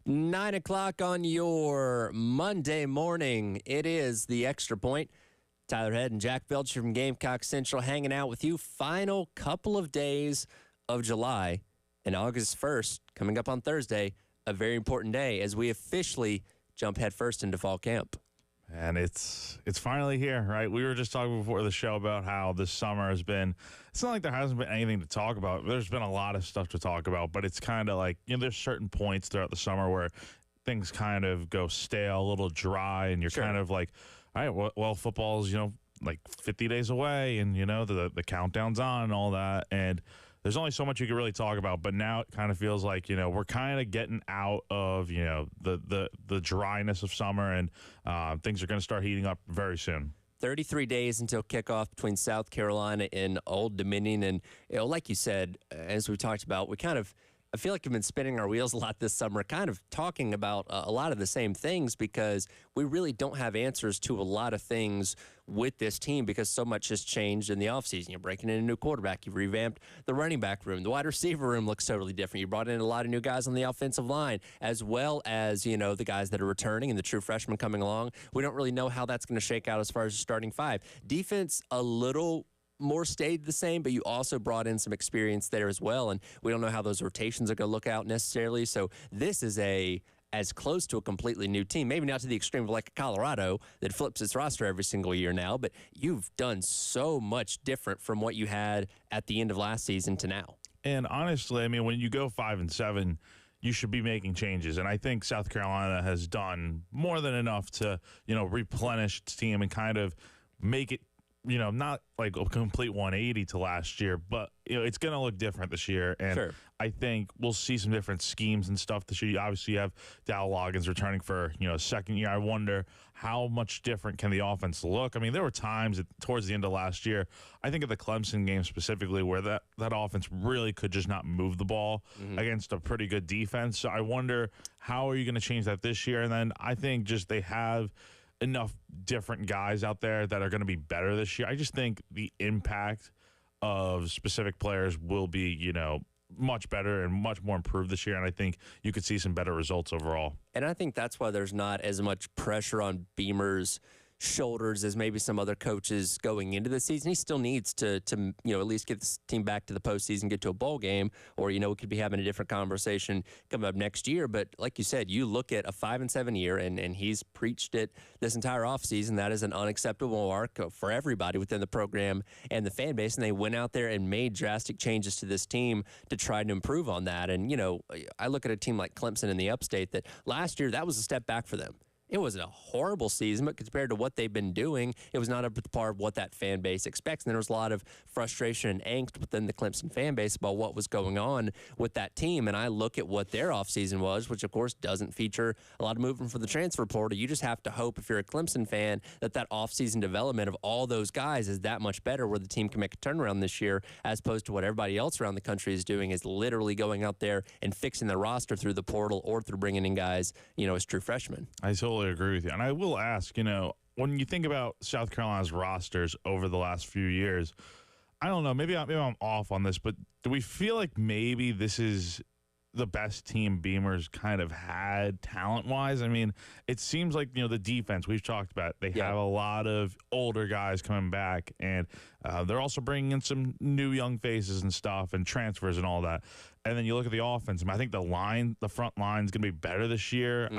9 o'clock on your Monday morning. It is the Extra Point. Tyler Head and Jack Belcher from Gamecock Central hanging out with you. Final couple of days of July, and August 1st, coming up on Thursday, a very important day as we officially jump headfirst into fall camp. And it's finally here, right? We were just talking before the show about how this summer has been. It's not like there hasn't been anything to talk about. There's been a lot of stuff to talk about, but it's kind of like, there's certain points throughout the summer where things kind of go stale, a little dry, and you're kind of like, all right, well, football's, like 50 days away, and, the countdown's on and all that. And there's only so much you can really talk about, but now it kind of feels like, we're kind of getting out of, the dryness of summer, and things are going to start heating up very soon. 33 days until kickoff between South Carolina and Old Dominion. And, like you said, as we talked about, I feel like we've been spinning our wheels a lot this summer, kind of talking about a lot of the same things because we really don't have answers to a lot of things with this team because so much has changed in the offseason. You're breaking in a new quarterback. You've revamped the running back room. The wide receiver room looks totally different. You brought in a lot of new guys on the offensive line, as well as, the guys that are returning and the true freshmen coming along. We don't really know how that's going to shake out as far as the starting five. Defense, a little more stayed the same, but you also brought in some experience there as well, and we don't know how those rotations are going to look out necessarily. So this is as close to a completely new team, maybe not to the extreme of like Colorado that flips its roster every single year now, but you've done so much different from what you had at the end of last season to now. And honestly, when you go 5-7, you should be making changes. And I think South Carolina has done more than enough to, replenish its team and kind of make it, not like a complete 180 to last year, but it's going to look different this year. And I think we'll see some different schemes and stuff this year. Obviously, you have Dow Loggins returning for, second year. I wonder how much different can the offense look? There were times towards the end of last year, I think of the Clemson game specifically, where that offense really could just not move the ball against a pretty good defense. So I wonder, how are you going to change that this year? And then I think just they have enough different guys out there that are going to be better this year. I just think the impact of specific players will be, much better and much more improved this year, and I think you could see some better results overall. And I think that's why there's not as much pressure on Beamer's shoulders as maybe some other coaches going into the season. He still needs to at least get this team back to the postseason, get to a bowl game, or we could be having a different conversation coming up next year. But like you said, you look at a 5-7 year, and he's preached it this entire offseason. That is an unacceptable mark for everybody within the program and the fan base. And they went out there and made drastic changes to this team to try to improve on that. And I look at a team like Clemson in the Upstate that last year that was a step back for them. It wasn't a horrible season, but compared to what they've been doing, it was not up to par of what that fan base expects. And there was a lot of frustration and angst within the Clemson fan base about what was going on with that team. And I look at what their offseason was, which, of course, doesn't feature a lot of movement from the transfer portal. You just have to hope, if you're a Clemson fan, that offseason development of all those guys is that much better, where the team can make a turnaround this year, as opposed to what everybody else around the country is doing, is literally going out there and fixing the roster through the portal or through bringing in guys, as true freshmen. I totally agree with you. And I will ask, when you think about South Carolina's rosters over the last few years, I don't know, maybe I'm off on this, but do we feel like maybe this is the best team Beamer's kind of had talent-wise? It seems like, the defense we've talked about, they have a lot of older guys coming back, and they're also bringing in some new young faces and stuff and transfers and all that. And then you look at the offense. I think the front line is going to be better this year.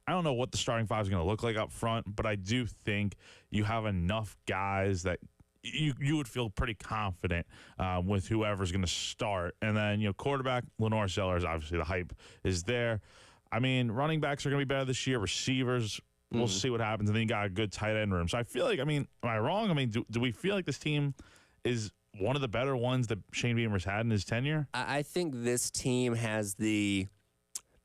I don't know what the starting five is going to look like up front, but I do think you have enough guys that you would feel pretty confident with whoever's going to start. And then, quarterback, Lenore Sellers, obviously the hype is there. Running backs are going to be better this year. Receivers, we'll see what happens. And then you got a good tight end room. So I feel like, am I wrong? Do we feel like this team is one of the better ones that Shane Beamer's had in his tenure? I think this team has the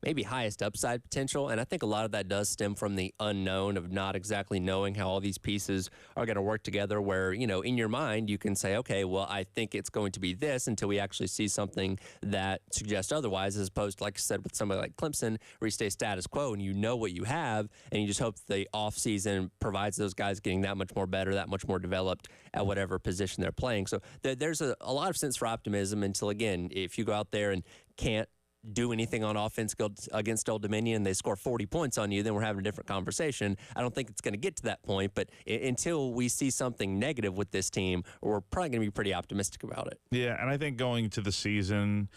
maybe highest upside potential. And I think a lot of that does stem from the unknown of not exactly knowing how all these pieces are going to work together, where, you know, in your mind, you can say, okay, well, I think it's going to be this, until we actually see something that suggests otherwise, as opposed to, like I said, with somebody like Clemson, where you stay status quo and you know what you have, and you just hope the offseason provides those guys getting that much more better, that much more developed at whatever position they're playing. So there's a lot of sense for optimism until, again, if you go out there and can't do anything on offense against Old Dominion, they score 40 points on you, then we're having a different conversation. I don't think it's going to get to that point, but until we see something negative with this team, we're probably going to be pretty optimistic about it. Yeah, and I think going to the season,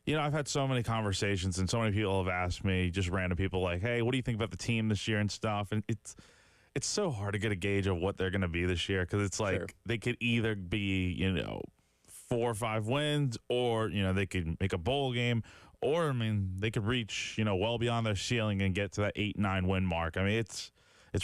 I've had so many conversations and so many people have asked me, just random people like, hey, what do you think about the team this year and stuff? And it's so hard to get a gauge of what they're going to be this year because it's like they could either be, 4 or 5 wins or, they could make a bowl game or, they could reach, well beyond their ceiling and get to that 8-9 win mark. I mean, it's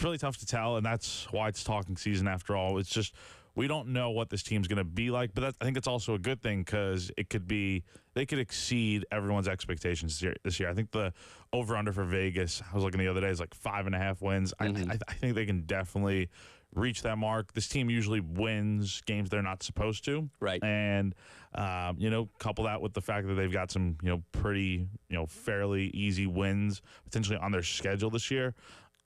really tough to tell, and that's why it's talking season after all. It's just we don't know what this team's going to be like, but I think it's also a good thing because they could exceed everyone's expectations this year. I think the over-under for Vegas, I was looking the other day, is like 5.5 wins. I think they can definitely reach that mark. This team usually wins games they're not supposed to. Right. And, couple that with the fact that they've got some, pretty, fairly easy wins potentially on their schedule this year.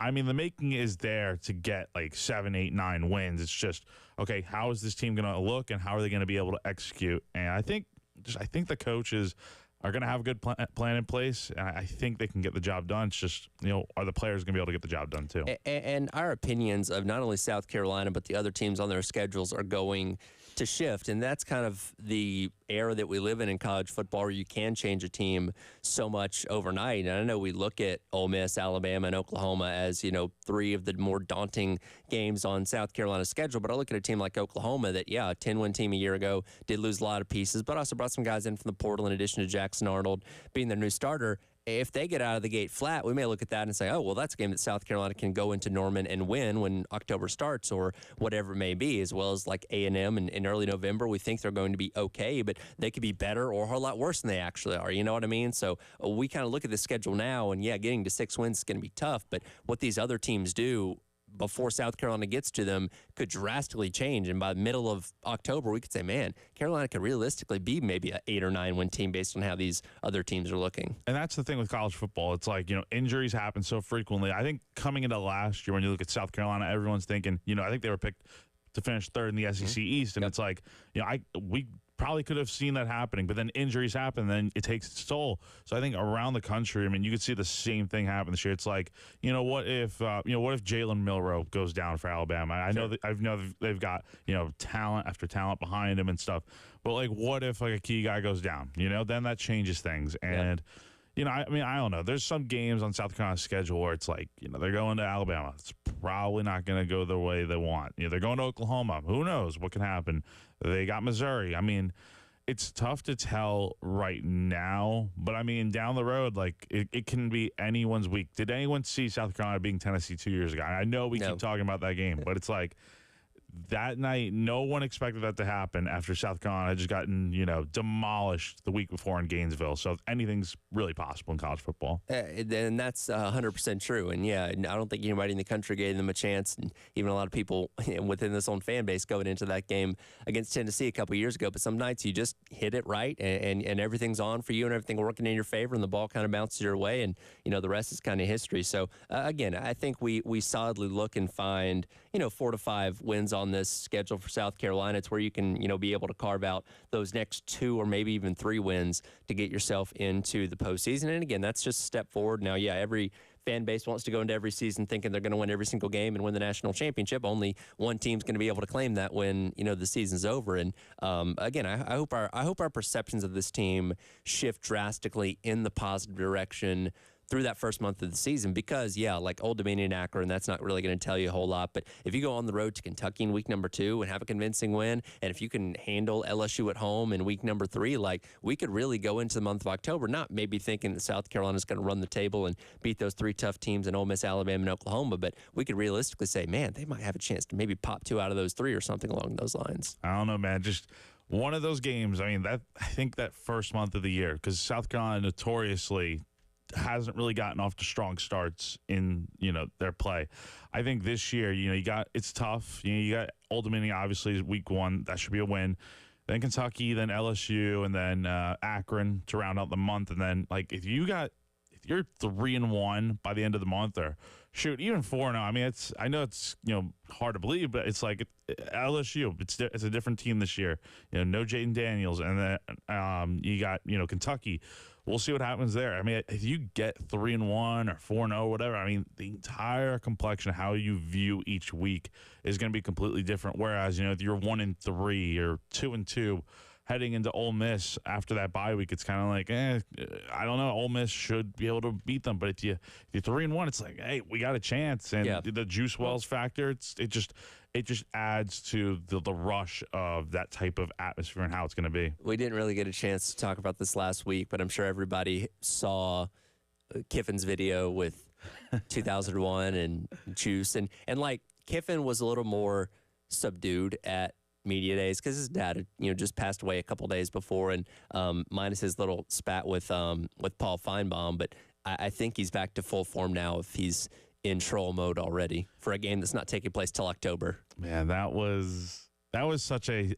I mean, the making is there to get like 7, 8, 9 wins. It's just, okay, how is this team going to look and how are they going to be able to execute? And I think the coaches are going to have a good plan in place. And I think they can get the job done. It's just, are the players going to be able to get the job done too? And our opinions of not only South Carolina, but the other teams on their schedules are going to shift. And that's kind of the era that we live in college football where you can change a team so much overnight. And I know we look at Ole Miss, Alabama, and Oklahoma as, 3 of the more daunting games on South Carolina's schedule. But I look at a team like Oklahoma that, a 10-win team a year ago, did lose a lot of pieces, but also brought some guys in from the portal in addition to Jackson Arnold being their new starter. If they get out of the gate flat, we may look at that and say, oh, well, that's a game that South Carolina can go into Norman and win when October starts or whatever it may be, as well as like A&M in early November. We think they're going to be okay, but they could be better or a whole lot worse than they actually are. You know what I mean? So we kind of look at the schedule now, and, getting to 6 wins is going to be tough, but what these other teams do before South Carolina gets to them could drastically change. And by the middle of October, we could say, man, Carolina could realistically be maybe an 8 or 9 win team based on how these other teams are looking. And that's the thing with college football. It's like, injuries happen so frequently. I think coming into last year, when you look at South Carolina, everyone's thinking, I think they were picked to finish 3rd in the SEC East. And it's like, we probably could have seen that happening, but then injuries happen, and then it takes its toll. So I think around the country, you could see the same thing happen this year. It's like, what if Jalen Milroe goes down for Alabama? I know that they've got, talent after talent behind him and stuff, but like, what if like a key guy goes down? Then that changes things. And I don't know. There's some games on South Carolina's schedule where it's like, they're going to Alabama. It's probably not going to go the way they want. They're going to Oklahoma. Who knows what can happen? They got Missouri. It's tough to tell right now, but down the road, like it can be anyone's week. Did anyone see South Carolina beating Tennessee 2 years ago? I know we keep talking about that game, but it's like that night, no one expected that to happen after South Carolina had just gotten, demolished the week before in Gainesville. So anything's really possible in college football. And that's 100% true. And I don't think anybody in the country gave them a chance. And even a lot of people within this own fan base going into that game against Tennessee a couple years ago. But some nights you just hit it right and everything's on for you and everything working in your favor and the ball kind of bounces your way. And, the rest is kind of history. So, again, I think we solidly look and find, 4 to 5 wins on this schedule for South Carolina. It's where you can, be able to carve out those next 2 or maybe even 3 wins to get yourself into the postseason. And again, that's just a step forward. Now, every fan base wants to go into every season thinking they're going to win every single game and win the national championship. Only one team's going to be able to claim that when, the season's over. And again, I hope our perceptions of this team shift drastically in the positive direction through that first month of the season because, like Old Dominion and Akron, that's not really going to tell you a whole lot. But if you go on the road to Kentucky in week number 2 and have a convincing win, and if you can handle LSU at home in week number 3, like we could really go into the month of October not maybe thinking that South Carolina's going to run the table and beat those 3 tough teams in Ole Miss, Alabama, and Oklahoma, but we could realistically say, man, they might have a chance to maybe pop 2 out of those 3 or something along those lines. I don't know, man. Just one of those games. I think that first month of the year, because South Carolina notoriously hasn't really gotten off to strong starts in, their play. I think this year, it's tough. You got Old Dominion, obviously, week 1. That should be a win. Then Kentucky, then LSU, and then Akron to round out the month. And then, like, if you you're 3-1 by the end of the month, or shoot, even 4-0. I mean, I know it's hard to believe, but it's like LSU. It's a different team this year. No Jaden Daniels, and then you got Kentucky. We'll see what happens there. I mean, if you get 3-1 or 4-0, whatever, I mean, the entire complexion of how you view each week is going to be completely different. Whereas, if you're 1-3 or 2-2 heading into Ole Miss after that bye week, it's kind of like, I don't know. Ole Miss should be able to beat them, but if you're 3-1, it's like, hey, we got a chance. And the Juice Wells factor, it just adds to the rush of that type of atmosphere and how it's going to be. We didn't really get a chance to talk about this last week, but I'm sure everybody saw Kiffin's video with 2001 and Juice, and like Kiffin was a little more subdued at media days because his dad had just passed away a couple days before, and minus his little spat with Paul Feinbaum, but I think he's back to full form now if he's in troll mode already for a game that's not taking place till October. Man, that was such a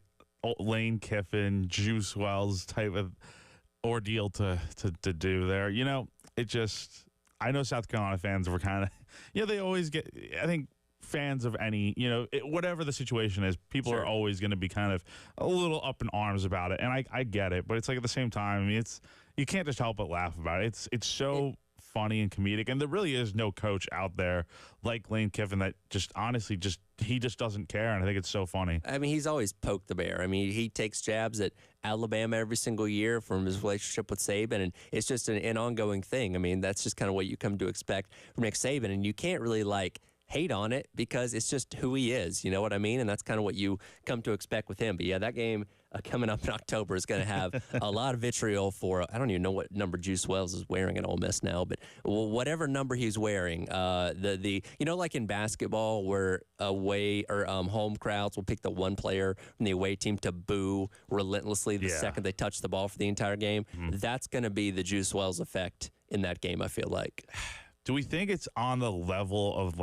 Lane Kiffin, Juice Wells type of ordeal to do there. It just, I know South Carolina fans were kind of, they always get, I think fans of any, whatever the situation is, people are always going to be kind of a little up in arms about it. And I get it, but it's like at the same time, I mean, you can't just help but laugh about it. It's so funny and comedic, and there really is no coach out there like Lane Kiffin that just honestly he just doesn't care, and I think it's so funny. I mean, he's always poked the bear. I mean, he takes jabs at Alabama every single year from his relationship with Saban, and it's just an ongoing thing. I mean, that's just kind of what you come to expect from Nick Saban, and you can't really hate on it because it's just who he is. You know what I mean? And that's kind of what you come to expect with him. But yeah, that game coming up in October is going to have a lot of vitriol for, I don't even know what number Juice Wells is wearing at Ole Miss now, but whatever number he's wearing, like in basketball where away or home crowds will pick the one player from the away team to boo relentlessly the second they touch the ball for the entire game. That's going to be the Juice Wells effect in that game, I feel like. Do we think it's on the level of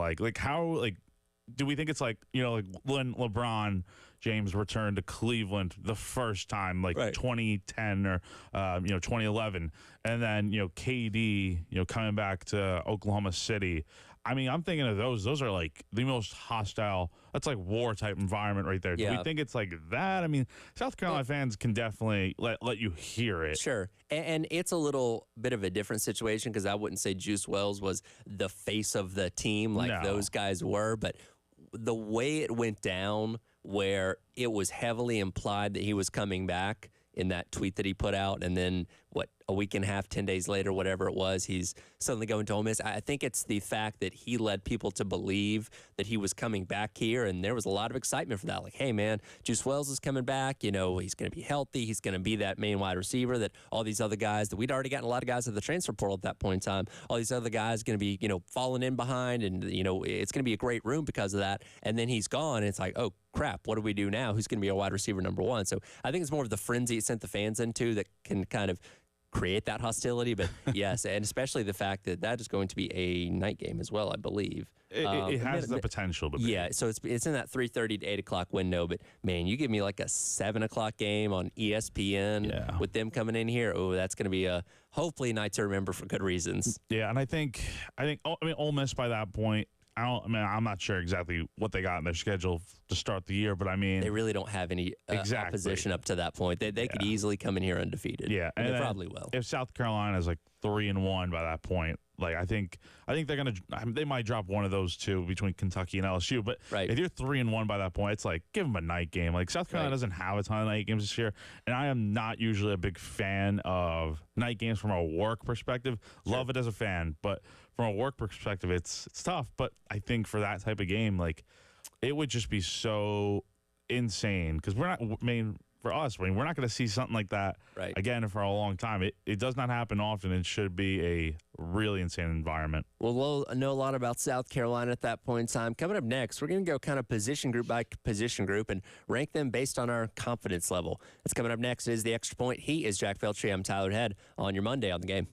do we think it's when LeBron James returned to Cleveland the first time, 2010 or 2011, and then KD coming back to Oklahoma City? I mean, I'm thinking of those. Those are like the most hostile. That's like war type environment right there. Yeah. Do we think it's like that? I mean, South Carolina fans can definitely let you hear it. Sure. And it's a little bit of a different situation because I wouldn't say Juice Wells was the face of the team like those guys were. But the way it went down, where it was heavily implied that he was coming back in that tweet that he put out, and then a week and a half, 10 days later, whatever it was, he's suddenly going to Ole Miss. I think it's the fact that he led people to believe that he was coming back here, and there was a lot of excitement for that. Like, hey, man, Juice Wells is coming back. He's going to be healthy. He's going to be that main wide receiver that all these other guys that we'd already gotten a lot of guys at the transfer portal at that point in time. All these other guys going to be, falling in behind, and, it's going to be a great room because of that. And then he's gone, and it's like, oh, crap, what do we do now? Who's going to be our wide receiver number one? So I think it's more of the frenzy it sent the fans into that can kind of create that hostility. But yes, and especially the fact that is going to be a night game as well, I believe. It has the potential to be. Yeah, so it's in that 3:30 to 8 o'clock window. But man, you give me like a 7 o'clock game on ESPN with them coming in here. Oh, that's going to be a hopefully a night to remember for good reasons. Yeah, and I think Ole Miss by that point. I'm not sure exactly what they got in their schedule to start the year, but I mean, they really don't have any opposition up to that point. They could easily come in here undefeated. Yeah, and they probably will. If South Carolina is 3-1 by that point, I think they might drop one of those two between Kentucky and LSU. But if you're 3-1 by that point, it's give them a night game. South Carolina doesn't have a ton of night games this year, and I am not usually a big fan of night games from a work perspective. Love it as a fan, but from a work perspective, it's tough. But I think for that type of game, it would just be so insane because we're not. For us, we're not going to see something like that again for a long time. It does not happen often. It should be a really insane environment. Well, we'll know a lot about South Carolina at that point in time. Coming up next, we're going to go kind of position group by position group and rank them based on our confidence level. That's coming up next. It is The Extra Point. He is Jack Feltry. I'm Tyler Head on your Monday on the Game.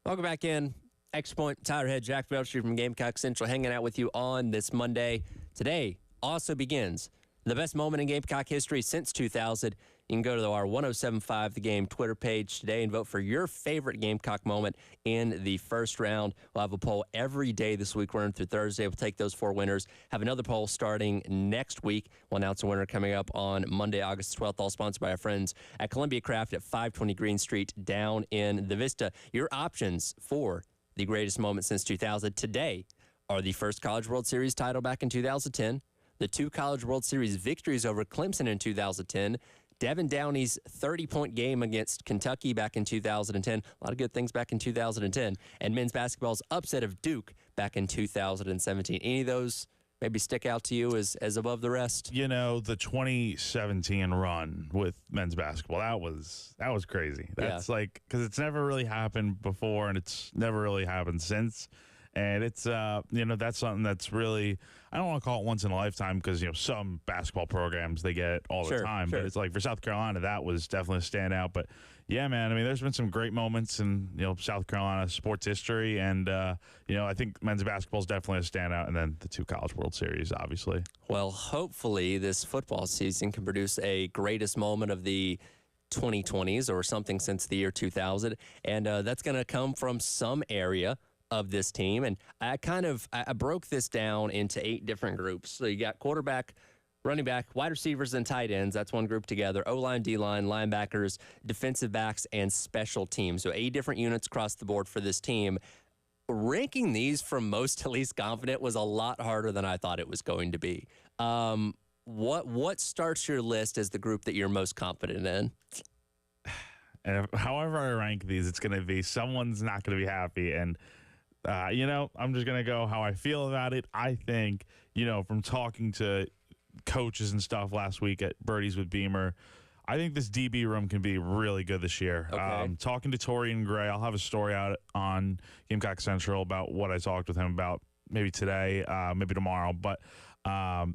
Welcome back in. Extra Point, Tyler Head, Jack Belcher from Gamecock Central hanging out with you on this Monday. Today also begins the best moment in Gamecock history since 2000. You can go to our 1075 The Game Twitter page today and vote for your favorite Gamecock moment in the first round. We'll have a poll every day this week, running through Thursday. We'll take those 4 winners. Have another poll starting next week. We'll announce a winner coming up on Monday, August 12th, all sponsored by our friends at Columbia Craft at 520 Green Street down in the Vista. Your options for the greatest moment since 2000 today are the first College World Series title back in 2010, the 2 College World Series victories over Clemson in 2010, Devin Downey's 30-point game against Kentucky back in 2010. A lot of good things back in 2010. And men's basketball's upset of Duke back in 2017. Any of those maybe stick out to you as above the rest? You know, the 2017 run with men's basketball, that was crazy. That's like, because it's never really happened before, and it's never really happened since. And it's, that's something that's really, I don't want to call it once in a lifetime because, some basketball programs, they get it all the time. But it's like for South Carolina, that was definitely a standout. But, yeah, man, I mean, there's been some great moments in, South Carolina sports history. And, I think men's basketball is definitely a standout. And then the 2 College World Series, obviously. Well, hopefully this football season can produce a greatest moment of the 2020s or something since the year 2000. And that's going to come from some area of this team. And I broke this down into 8 different groups. So you got quarterback, running back, wide receivers, and tight ends. That's one group together. O-line, D-line, linebackers, defensive backs, and special teams. So 8 different units across the board for this team. Ranking these from most to least confident was a lot harder than I thought it was going to be. What starts your list as the group that you're most confident in? And however I rank these, it's going to be someone's not going to be happy. And I'm just going to go how I feel about it. I think, from talking to coaches and stuff last week at Birdies with Beamer, I think this DB room can be really good this year. Okay. Talking to Torian Gray, I'll have a story out on Gamecock Central about what I talked with him about maybe today, maybe tomorrow. But,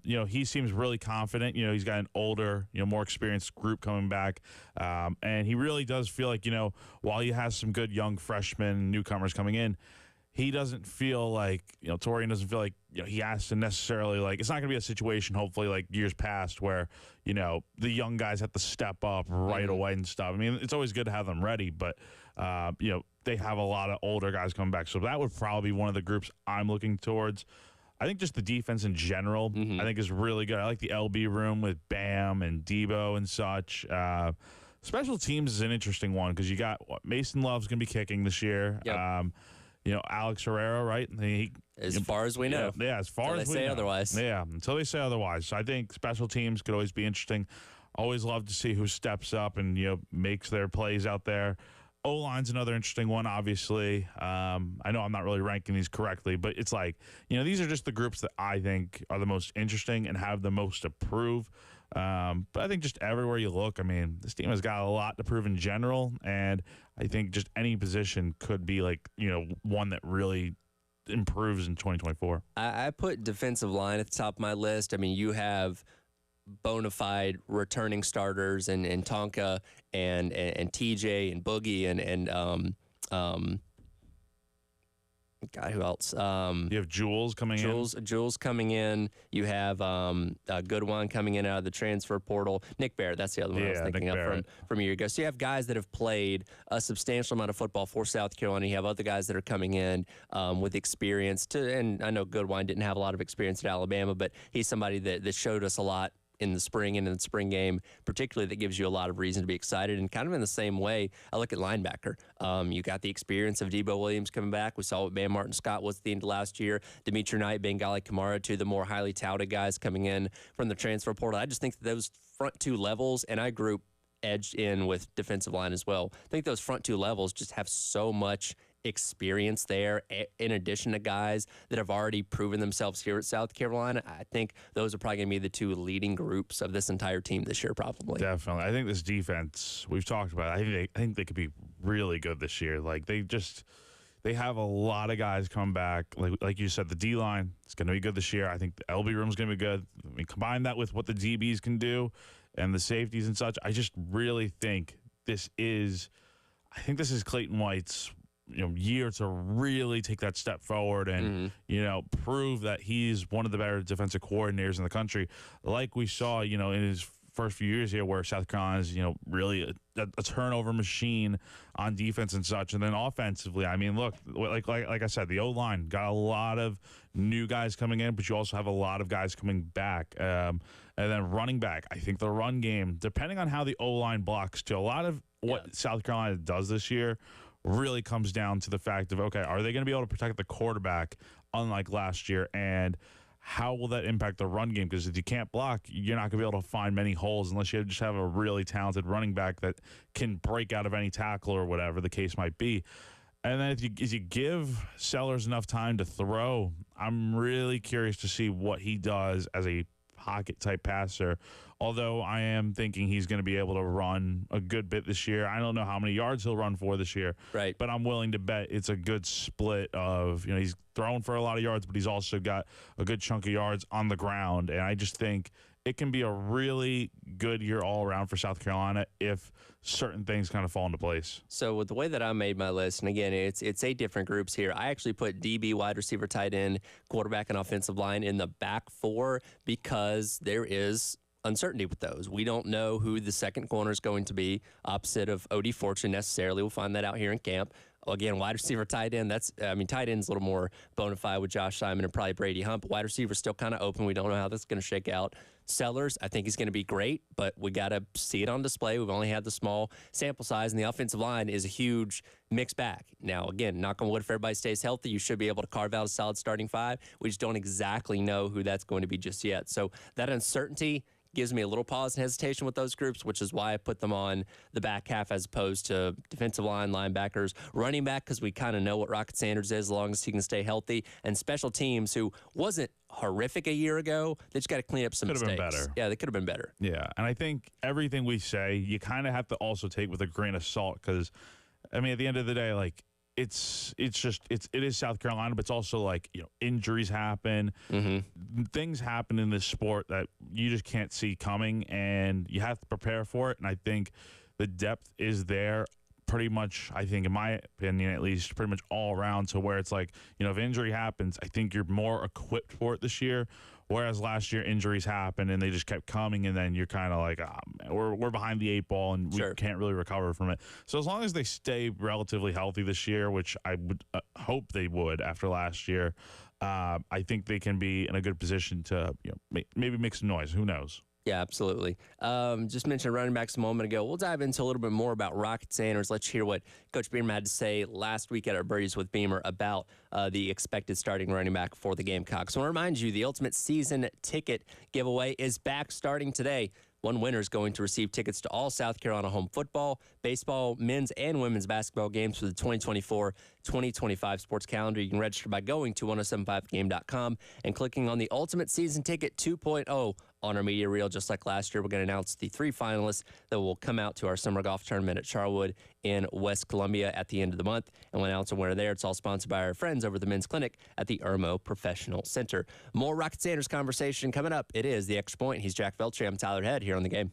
he seems really confident. He's got an older, more experienced group coming back. And he really does feel like, while he has some good young freshmen, newcomers coming in, he doesn't feel like, Torian doesn't feel like, he has to necessarily, it's not going to be a situation, hopefully, like years past where, the young guys have to step up right away and stuff. I mean, it's always good to have them ready, but, they have a lot of older guys coming back. So that would probably be one of the groups I'm looking towards. I think just the defense in general, I think is really good. I like the LB room with Bam and Debo and such. Special teams is an interesting one because you got Mason Love's going to be kicking this year. Yep. Alex Herrera, right? As far as we know. Yeah, as far as we know. Until they say otherwise. Yeah, until they say otherwise. So I think special teams could always be interesting. Always love to see who steps up and, makes their plays out there. O-line's another interesting one, obviously. I know I'm not really ranking these correctly, but it's like, these are just the groups that I think are the most interesting and have the most to prove. But I think just everywhere you look, I mean, this team has got a lot to prove in general, and I think just any position could be one that really improves in 2024. I put defensive line at the top of my list. I mean, you have bona fide returning starters and Tonka and TJ and Boogie and God, who else? You have Jules coming in. Jules coming in. You have a good one coming in out of the transfer portal. Nick Barrett, that's the other one I was thinking of from a year ago. So you have guys that have played a substantial amount of football for South Carolina. You have other guys that are coming in with experience. And I know Goodwine didn't have a lot of experience at Alabama, but he's somebody that showed us a lot in the spring and in the spring game, particularly, that gives you a lot of reason to be excited. And kind of in the same way, I look at linebacker. You got the experience of Debo Williams coming back. We saw what Bam Martin Scott was at the end of last year. Dimitri Knight, Bengali Kamara, 2 of the more highly touted guys coming in from the transfer portal. I just think that those front 2 levels, and I group edged in with defensive line as well. I think those front 2 levels just have so much experience there, in addition to guys that have already proven themselves here at South Carolina. I think those are probably going to be the 2 leading groups of this entire team this year, probably. Definitely. I think this defense, we've talked about it, I think they could be really good this year. Like, they have a lot of guys come back. Like you said, the D-line is going to be good this year. I think the LB room is going to be good. I mean, combine that with what the DBs can do and the safeties and such, I just really think this is Clayton White's year to really take that step forward and prove that he's one of the better defensive coordinators in the country, like we saw in his first few years here, where South Carolina is really a turnover machine on defense and such, and then offensively, I mean, look, like I said, the O-line got a lot of new guys coming in, but you also have a lot of guys coming back, and then running back. I think the run game, depending on how the O-line blocks, to a lot of what South Carolina does this year really comes down to the fact of, okay, are they going to be able to protect the quarterback unlike last year, and how will that impact the run game? Because if you can't block, you're not going to be able to find many holes unless you just have a really talented running back that can break out of any tackle or whatever the case might be. And then if you give Sellers enough time to throw, I'm really curious to see what he does as a pocket-type passer, although I am thinking he's going to be able to run a good bit this year. I don't know how many yards he'll run for this year, right? But I'm willing to bet it's a good split of, he's throwing for a lot of yards, but he's also got a good chunk of yards on the ground, and I just think it can be a really good year all around for South Carolina if certain things kind of fall into place. So with the way that I made my list, and again, it's 8 different groups here. I actually put DB, wide receiver, tight end, quarterback, and offensive line in the back 4 because there is uncertainty with those. We don't know who the second corner is going to be opposite of Odie Fortune necessarily. We'll find that out here in camp. Again, wide receiver, tight end, tight end's a little more bona fide with Josh Simon and probably Brady Hunt. Wide receiver still kind of open. We don't know how that's going to shake out. Sellers, I think he's going to be great, but we got to see it on display. We've only had the small sample size, and the offensive line is a huge mixed bag. Now, again, knock on wood, if everybody stays healthy, you should be able to carve out a solid starting 5. We just don't exactly know who that's going to be just yet. So that uncertainty gives me a little pause and hesitation with those groups, which is why I put them on the back half as opposed to defensive line, linebackers, running back, because we kind of know what Rocket Sanders is as long as he can stay healthy, and special teams, who wasn't horrific a year ago. They just got to clean up some mistakes. Could have been better. Yeah, they could have been better. Yeah, and I think everything we say, you kind of have to also take with a grain of salt because, I mean, at the end of the day, like, it is South Carolina, but it's also like, injuries happen. Mm-hmm. Things happen in this sport that you just can't see coming, and you have to prepare for it. And I think the depth is there pretty much, I think, in my opinion, at least, pretty much all around, to where it's like, if injury happens, I think you're more equipped for it this year. Whereas last year injuries happened and they just kept coming, and then you're kind of like, we're behind the 8 ball and we can't really recover from it. So as long as they stay relatively healthy this year, which I would hope they would after last year, I think they can be in a good position to maybe make some noise. Who knows? Yeah, absolutely. Just mentioned running backs a moment ago. We'll dive into a little bit more about Rocket Sanders. Let's hear what Coach Beamer had to say last week at our Birdies with Beamer about the expected starting running back for the Gamecocks. I want to remind you, the Ultimate Season Ticket giveaway is back starting today. One winner is going to receive tickets to all South Carolina home football, baseball, men's and women's basketball games for the 2024-2025 sports calendar. You can register by going to 1075thegame.com and clicking on the Ultimate Season Ticket 2.0 on our media reel. Just like last year, we're going to announce the 3 finalists that will come out to our summer golf tournament at Charwood in West Columbia at the end of the month. And we'll announce a winner there. It's all sponsored by our friends over at the Men's Clinic at the Irmo Professional Center. More Rocket Sanders conversation coming up. It is The Extra Point. He's Jack Veltri. I'm Tyler Head here on The Game.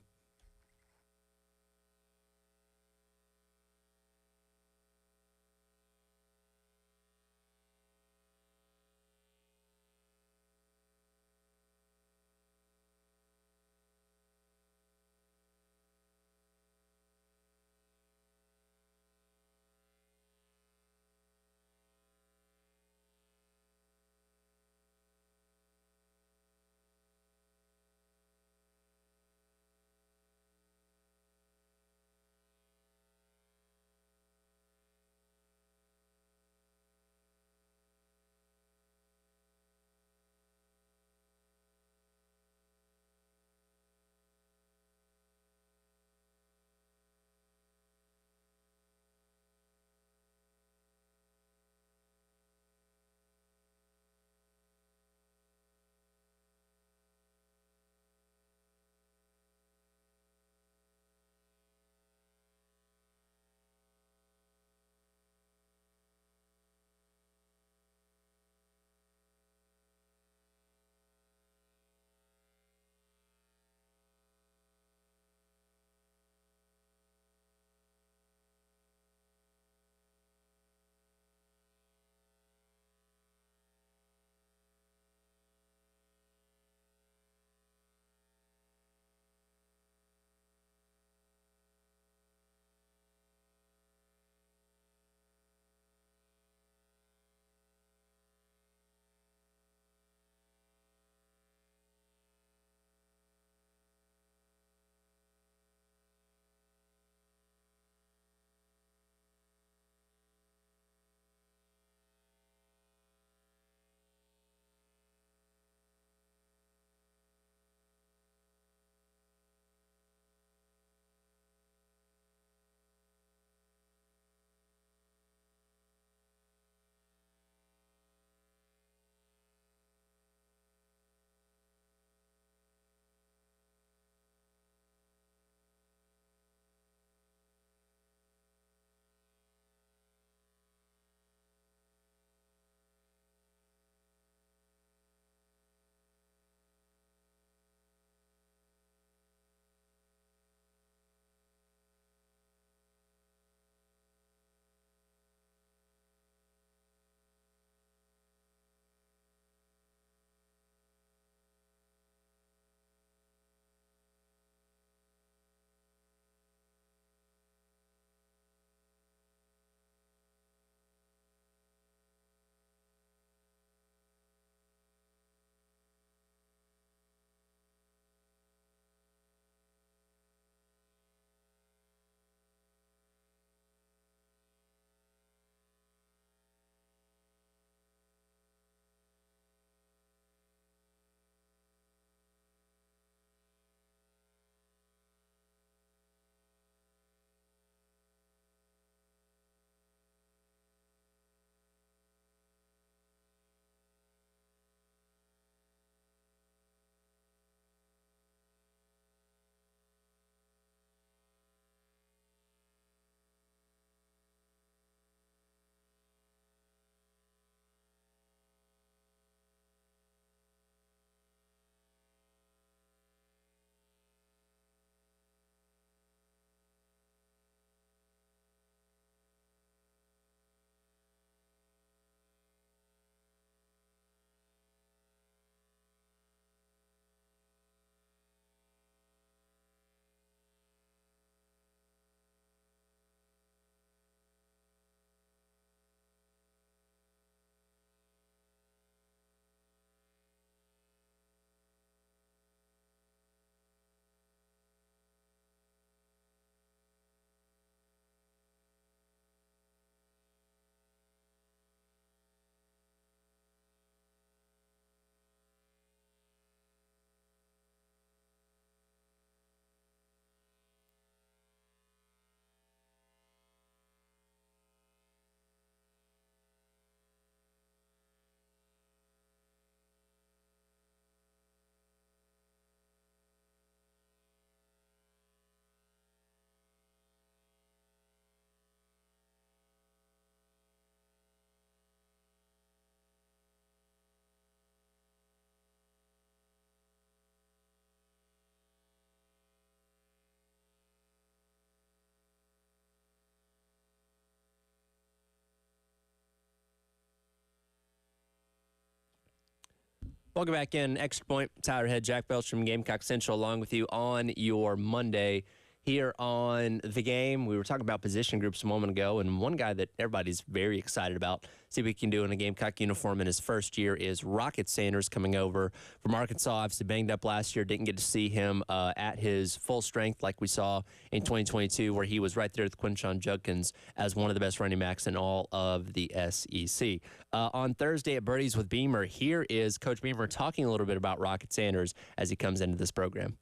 Welcome back in. Extra Point, Tyler Head, Jack Belch from Gamecock Central, along with you on your Monday here on The Game. We were talking about position groups a moment ago, and one guy that everybody's very excited about, see what he can do in a Gamecock uniform in his first year, is Rocket Sanders coming over from Arkansas. Obviously banged up last year, didn't get to see him at his full strength like we saw in 2022, where he was right there with Quinshon Judkins as one of the best running backs in all of the SEC. On Thursday at Birdies with Beamer, here is Coach Beamer talking a little bit about Rocket Sanders as he comes into this program.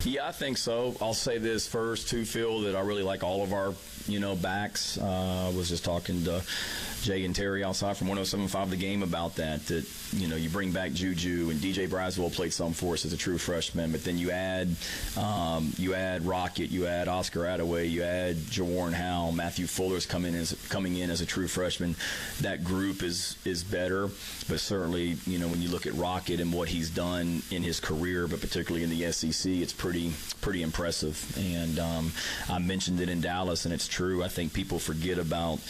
Yeah, I think so. I'll say this first, too, Phil, that I really like all of our, backs. I was just talking to Jay and Terry outside from 107.5 The Game about that, you bring back Juju, and DJ Braswell played some for us as a true freshman, but then you add Rocket, you add Oscar Attaway, you add Jawarn Howell, Matthew Fuller's coming in as a true freshman. That group is better, but certainly, when you look at Rocket and what he's done in his career, but particularly in the SEC, it's pretty impressive. And I mentioned it in Dallas, and it's true. I think people forget about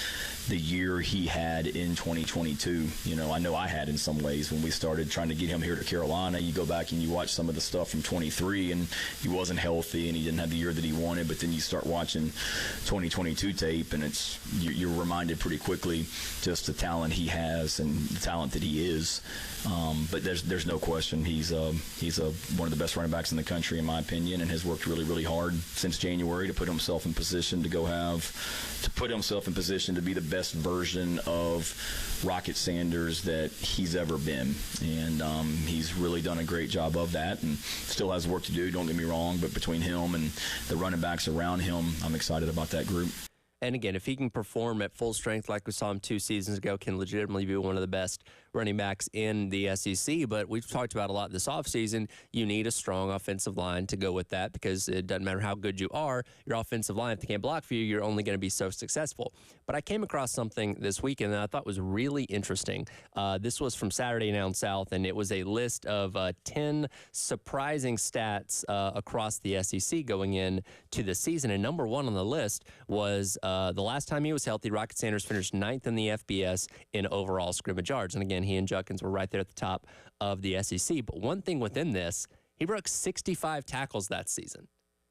the year he had in 2022. I know I had in some ways when we started trying to get him here to Carolina. You go back and you watch some of the stuff from 23, and he wasn't healthy, and he didn't have the year that he wanted. But then you start watching 2022 tape, and you're reminded pretty quickly just the talent he has and the talent that he is. But there's no question he's one of the best running backs in the country, in my opinion, and has worked really, really hard since January to put himself in position to be the best version of Rocket Sanders that he's ever been. And he's really done a great job of that, and still has work to do, don't get me wrong, but between him and the running backs around him, I'm excited about that group. And again, if he can perform at full strength like we saw him 2 seasons ago, can legitimately be one of the best running backs in the SEC. But we've talked about a lot this offseason. You need a strong offensive line to go with that, because it doesn't matter how good you are, your offensive line, if they can't block for you, you're only going to be so successful. But I came across something this weekend that I thought was really interesting. This was from Saturday Down South, and it was a list of 10 surprising stats across the SEC going in to the season. And number 1 on the list was the last time he was healthy, Rocket Sanders finished 9th in the FBS in overall scrimmage yards. And again, he and Judkins were right there at the top of the SEC. But one thing within this, he broke 65 tackles that season.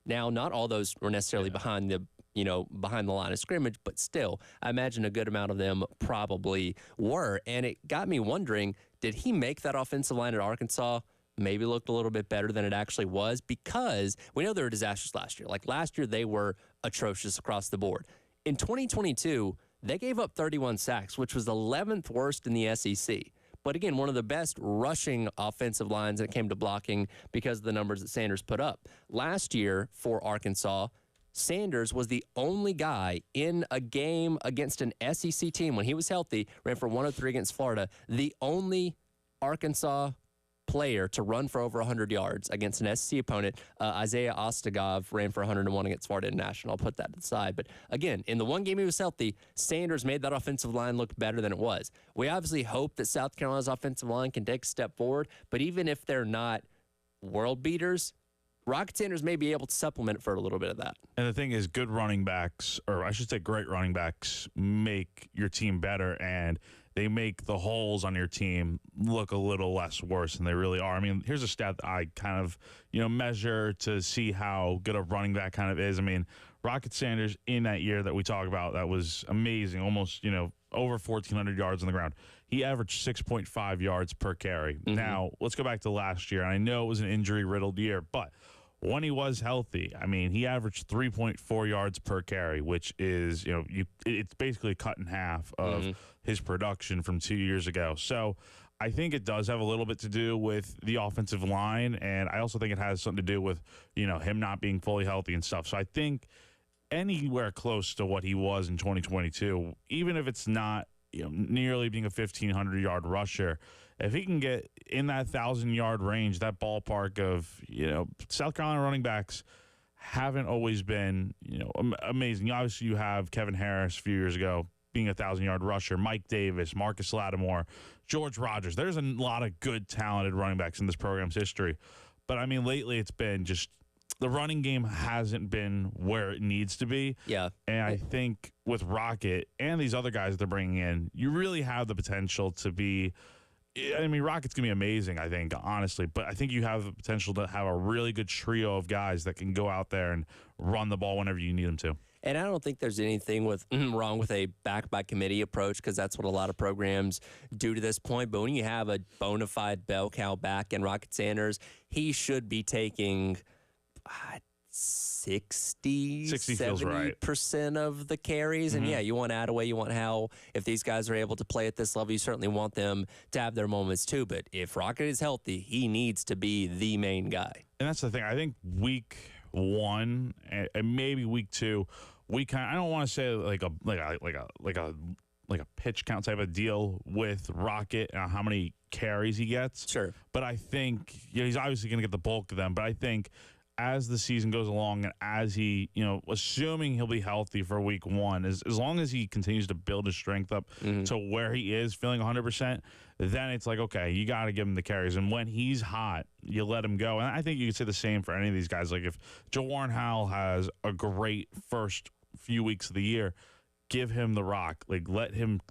Now, not all those were necessarily behind the line of scrimmage, but still, I imagine a good amount of them probably were. And it got me wondering, did he make that offensive line at Arkansas maybe looked a little bit better than it actually was? Because we know they were disastrous last year. Like last year, they were atrocious across the board. In 2022, they gave up 31 sacks, which was 11th worst in the SEC. But again, one of the best rushing offensive lines when it came to blocking because of the numbers that Sanders put up. Last year for Arkansas, Sanders was the only guy in a game against an SEC team when he was healthy, ran for 103 against Florida, the only Arkansas player to run for over 100 yards against an SEC opponent. Isaiah Ostagov ran for 101 against Florida International. I'll put that to the side. But again, in the one game he was healthy, Sanders made that offensive line look better than it was. We obviously hope that South Carolina's offensive line can take a step forward, but even if they're not world beaters, Rocket Sanders may be able to supplement for a little bit of that. And the thing is, good running backs, or I should say great running backs, make your team better, and they make the holes on your team look a little less worse than they really are. I mean, here's a stat that I kind of, measure to see how good a running back kind of is. I mean, Rocket Sanders in that year that we talk about, that was amazing, almost, over 1,400 yards on the ground. He averaged 6.5 yards per carry. Mm-hmm. Now, let's go back to last year. And I know it was an injury-riddled year, but when he was healthy, I mean, he averaged 3.4 yards per carry, which is, it's basically cut in half of his production from 2 years ago. So I think it does have a little bit to do with the offensive line, and I also think it has something to do with, him not being fully healthy and stuff. So I think anywhere close to what he was in 2022, even if it's not, nearly being a 1,500-yard rusher, if he can get in that 1,000-yard range, that ballpark of, South Carolina running backs haven't always been, amazing. Obviously, you have Kevin Harris a few years ago being a 1,000-yard rusher, Mike Davis, Marcus Lattimore, George Rogers. There's a lot of good, talented running backs in this program's history. But, I mean, lately it's been just the running game hasn't been where it needs to be. Yeah. And I think with Rocket and these other guys they're bringing in, you really have the potential to be I mean, Rocket's going to be amazing, I think, honestly. But I think you have the potential to have a really good trio of guys that can go out there and run the ball whenever you need them to. And I don't think there's anything wrong with a back-by-committee approach, because that's what a lot of programs do to this point. But when you have a bona fide bell cow back in Rocket Sanders, he should be taking 60 feels right. 70% of the carries. And yeah, you want Attaway, you want Howell. If these guys are able to play at this level, you certainly want them to have their moments too. But if Rocket is healthy, he needs to be the main guy. And that's the thing. I think week 1 and maybe week 2, I don't want to say like a pitch count type of deal with Rocket and how many carries he gets. Sure. But I think he's obviously going to get the bulk of them. But I think as the season goes along and as he, assuming he'll be healthy for week 1, as long as he continues to build his strength up to where he is feeling 100%, then it's like, okay, you got to give him the carries. And when he's hot, you let him go. And I think you could say the same for any of these guys. Like if Jawarn Howell has a great first few weeks of the year, give him the rock. Like let him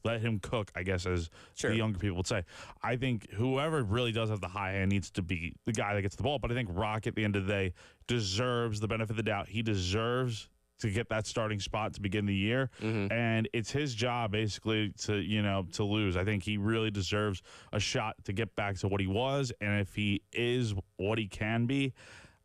cook, I guess, as the younger people would say. I think whoever really does have the high hand needs to be the guy that gets the ball. But I think Rock at the end of the day deserves the benefit of the doubt. He deserves to get that starting spot to begin the year. And it's his job basically to lose. I think he really deserves a shot to get back to what he was. And if he is what he can be,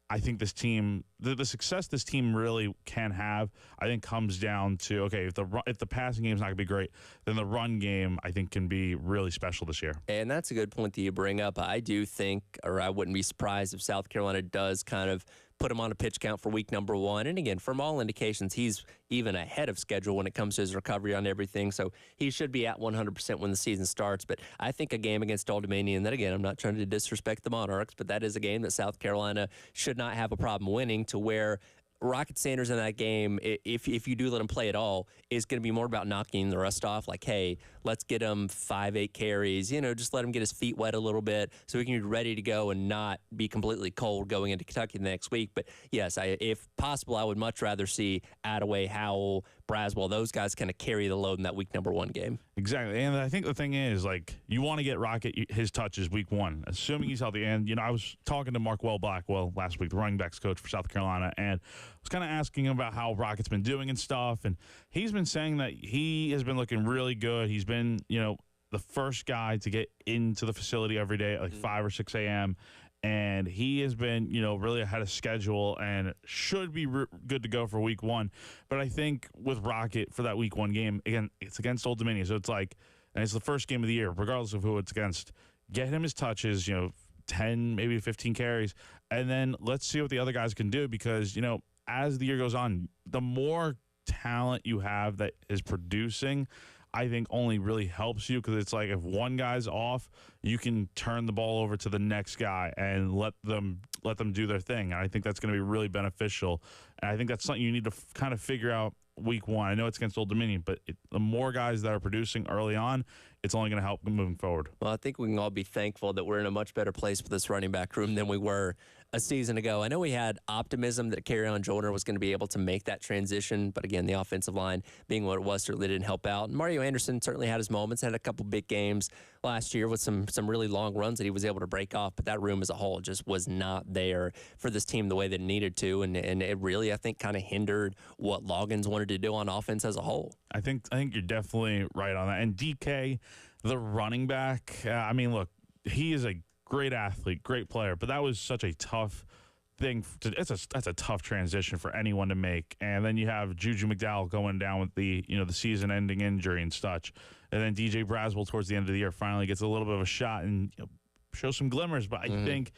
I think this team, the success this team really can have, I think comes down to, okay, if the passing game is not going to be great, then the run game, I think, can be really special this year. And that's a good point that you bring up. I do think, or I wouldn't be surprised if South Carolina does kind of put him on a pitch count for week number 1. And again, from all indications, he's even ahead of schedule when it comes to his recovery on everything. So he should be at 100% when the season starts. But I think a game against Old Dominion, that again, I'm not trying to disrespect the Monarchs, but that is a game that South Carolina should not have a problem winning, to where Rocket Sanders in that game, if you do let him play at all, is going to be more about knocking the rust off. Like, hey, let's get him 5-8 carries, just let him get his feet wet a little bit so he can be ready to go and not be completely cold going into Kentucky the next week. But yes, if possible, I would much rather see Attaway, Howell, Braswell, those guys kind of carry the load in that week number 1 game. Exactly. And I think the thing is, like, you want to get Rocket his touches week 1, assuming he's healthy. And, I was talking to Markwell Blackwell last week, the running backs coach for South Carolina, and I was kind of asking him about how Rocket's been doing and stuff. And he's been saying that he has been looking really good. He's been, the first guy to get into the facility every day at like 5 or 6 a.m., and he has been, really ahead of schedule and should be good to go for week 1. But I think with Rocket for that week 1 game, again, it's against Old Dominion. So it's like, and it's the first game of the year, regardless of who it's against. Get him his touches, 10, maybe 15 carries. And then let's see what the other guys can do, because, as the year goes on, the more talent you have that is producing, I think only really helps you, because it's like if one guy's off, you can turn the ball over to the next guy and let them do their thing. And I think that's going to be really beneficial. And I think that's something you need to kind of figure out week 1. I know it's against Old Dominion, but the more guys that are producing early on, it's only going to help moving forward. Well, I think we can all be thankful that we're in a much better place with this running back room than we were a season ago. I know we had optimism that Kerryon Joyner was going to be able to make that transition, but again, the offensive line being what it was certainly didn't help out. And Mario Anderson certainly had his moments, had a couple big games last year with some really long runs that he was able to break off, but that room as a whole just was not there for this team the way that it needed to, and it really, I think, kind of hindered what Loggins wanted to do on offense as a whole. I think you're definitely right on that. And DK, the running back, look, he is a great athlete, great player, but that was such a tough thing. That's a tough transition for anyone to make. And then you have Juju McDowell going down with the season-ending injury and such. And then DJ Braswell towards the end of the year finally gets a little bit of a shot and shows some glimmers. But I think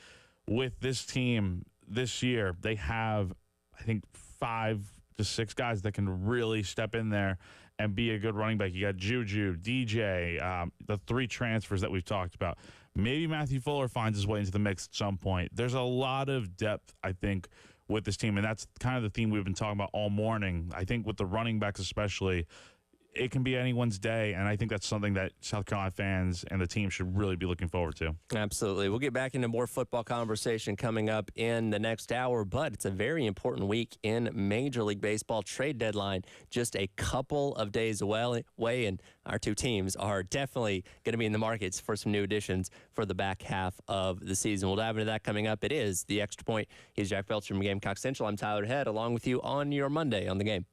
with this team this year, they have, I think, 5 to 6 guys that can really step in there and be a good running back. You got Juju, DJ, the 3 transfers that we've talked about. Maybe Matthew Fuller finds his way into the mix at some point. There's a lot of depth, I think, with this team, and that's kind of the theme we've been talking about all morning. I think with the running backs especially, it can be anyone's day, and I think that's something that South Carolina fans and the team should really be looking forward to. Absolutely. We'll get back into more football conversation coming up in the next hour, but it's a very important week in Major League Baseball. Trade deadline just a couple of days away, and our two teams are definitely going to be in the markets for some new additions for the back half of the season. We'll dive into that coming up. It is The Extra Point. He's Jack Belcher from Gamecock Central. I'm Tyler Head, along with you on your Monday on The Game.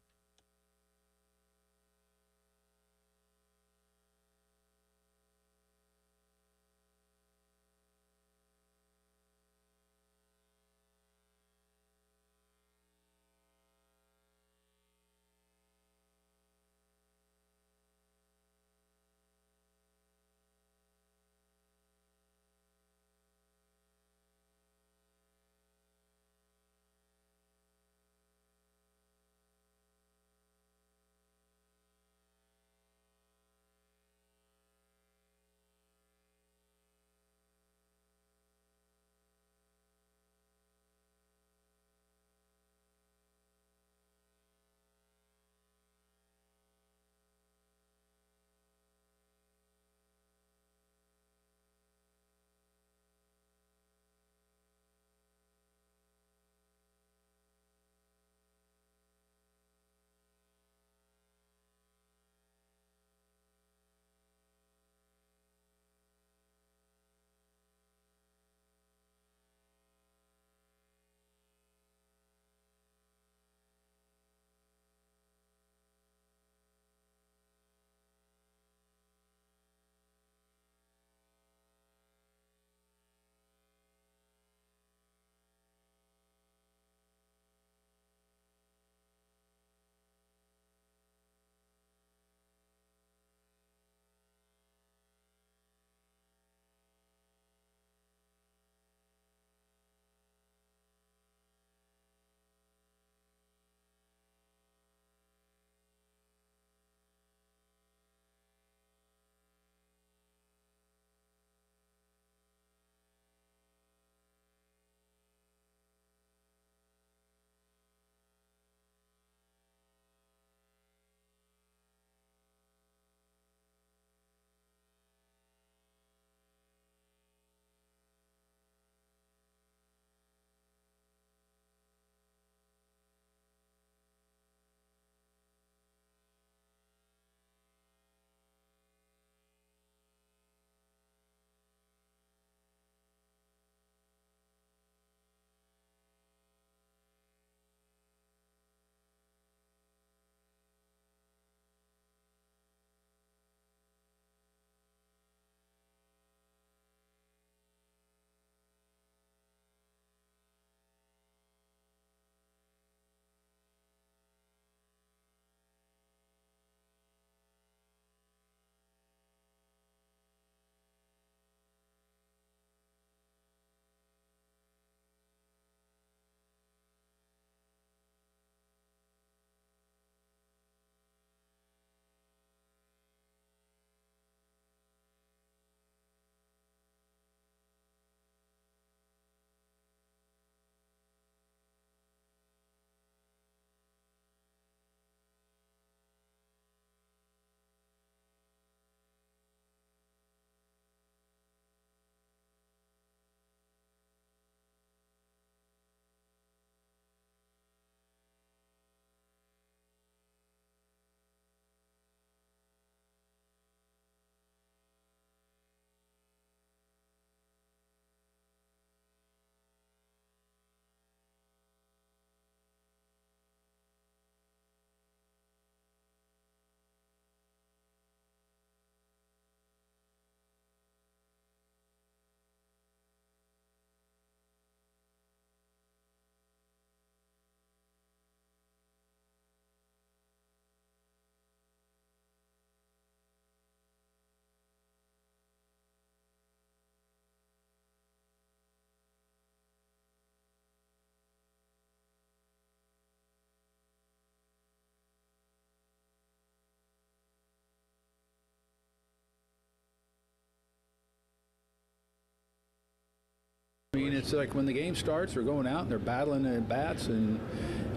I mean, it's like when the game starts, they're going out and they're battling at bats, and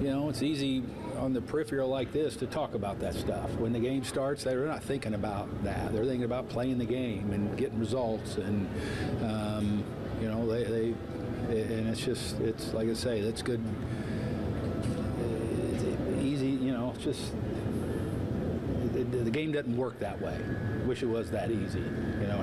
it's easy on the peripheral like this to talk about that stuff. When the game starts, they're not thinking about that. They're thinking about playing the game and getting results. And you know, and it's like I say, that's good. It's easy, you know. It's just the game doesn't work that way. Wish it was that easy. You know,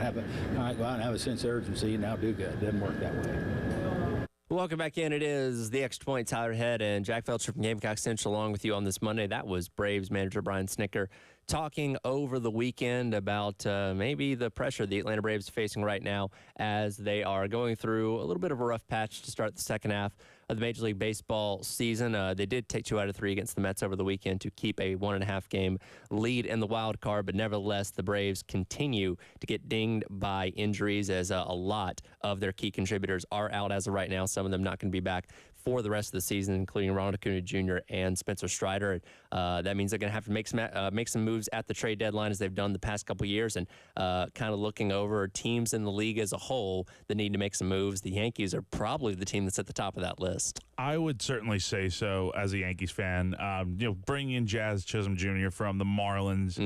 go out and have a sense of urgency and now do good. It doesn't work that way. Welcome back in. It is the Extra Point. Tyler Head and Jack Felcher from Gamecock Central along with you on this Monday. That was Braves manager Brian Snitker talking over the weekend about maybe the pressure the Atlanta Braves are facing right now as they are going through a little bit of a rough patch to start the second half of the Major League Baseball season. They did take 2 out of 3 against the Mets over the weekend to keep a 1.5 game lead in the wild card, but nevertheless, the Braves continue to get dinged by injuries as a lot of their key contributors are out as of right now. Some of them not going to be back for the rest of the season, including Ronald Acuna Jr. and Spencer Strider. That means they're going to have to make some moves at the trade deadline as they've done the past couple of years, and kind of looking over teams in the league as a whole that need to make some moves. The Yankees are probably the team that's at the top of that list. I would certainly say so as a Yankees fan. You know, bringing in Jazz Chisholm Jr. from the Marlins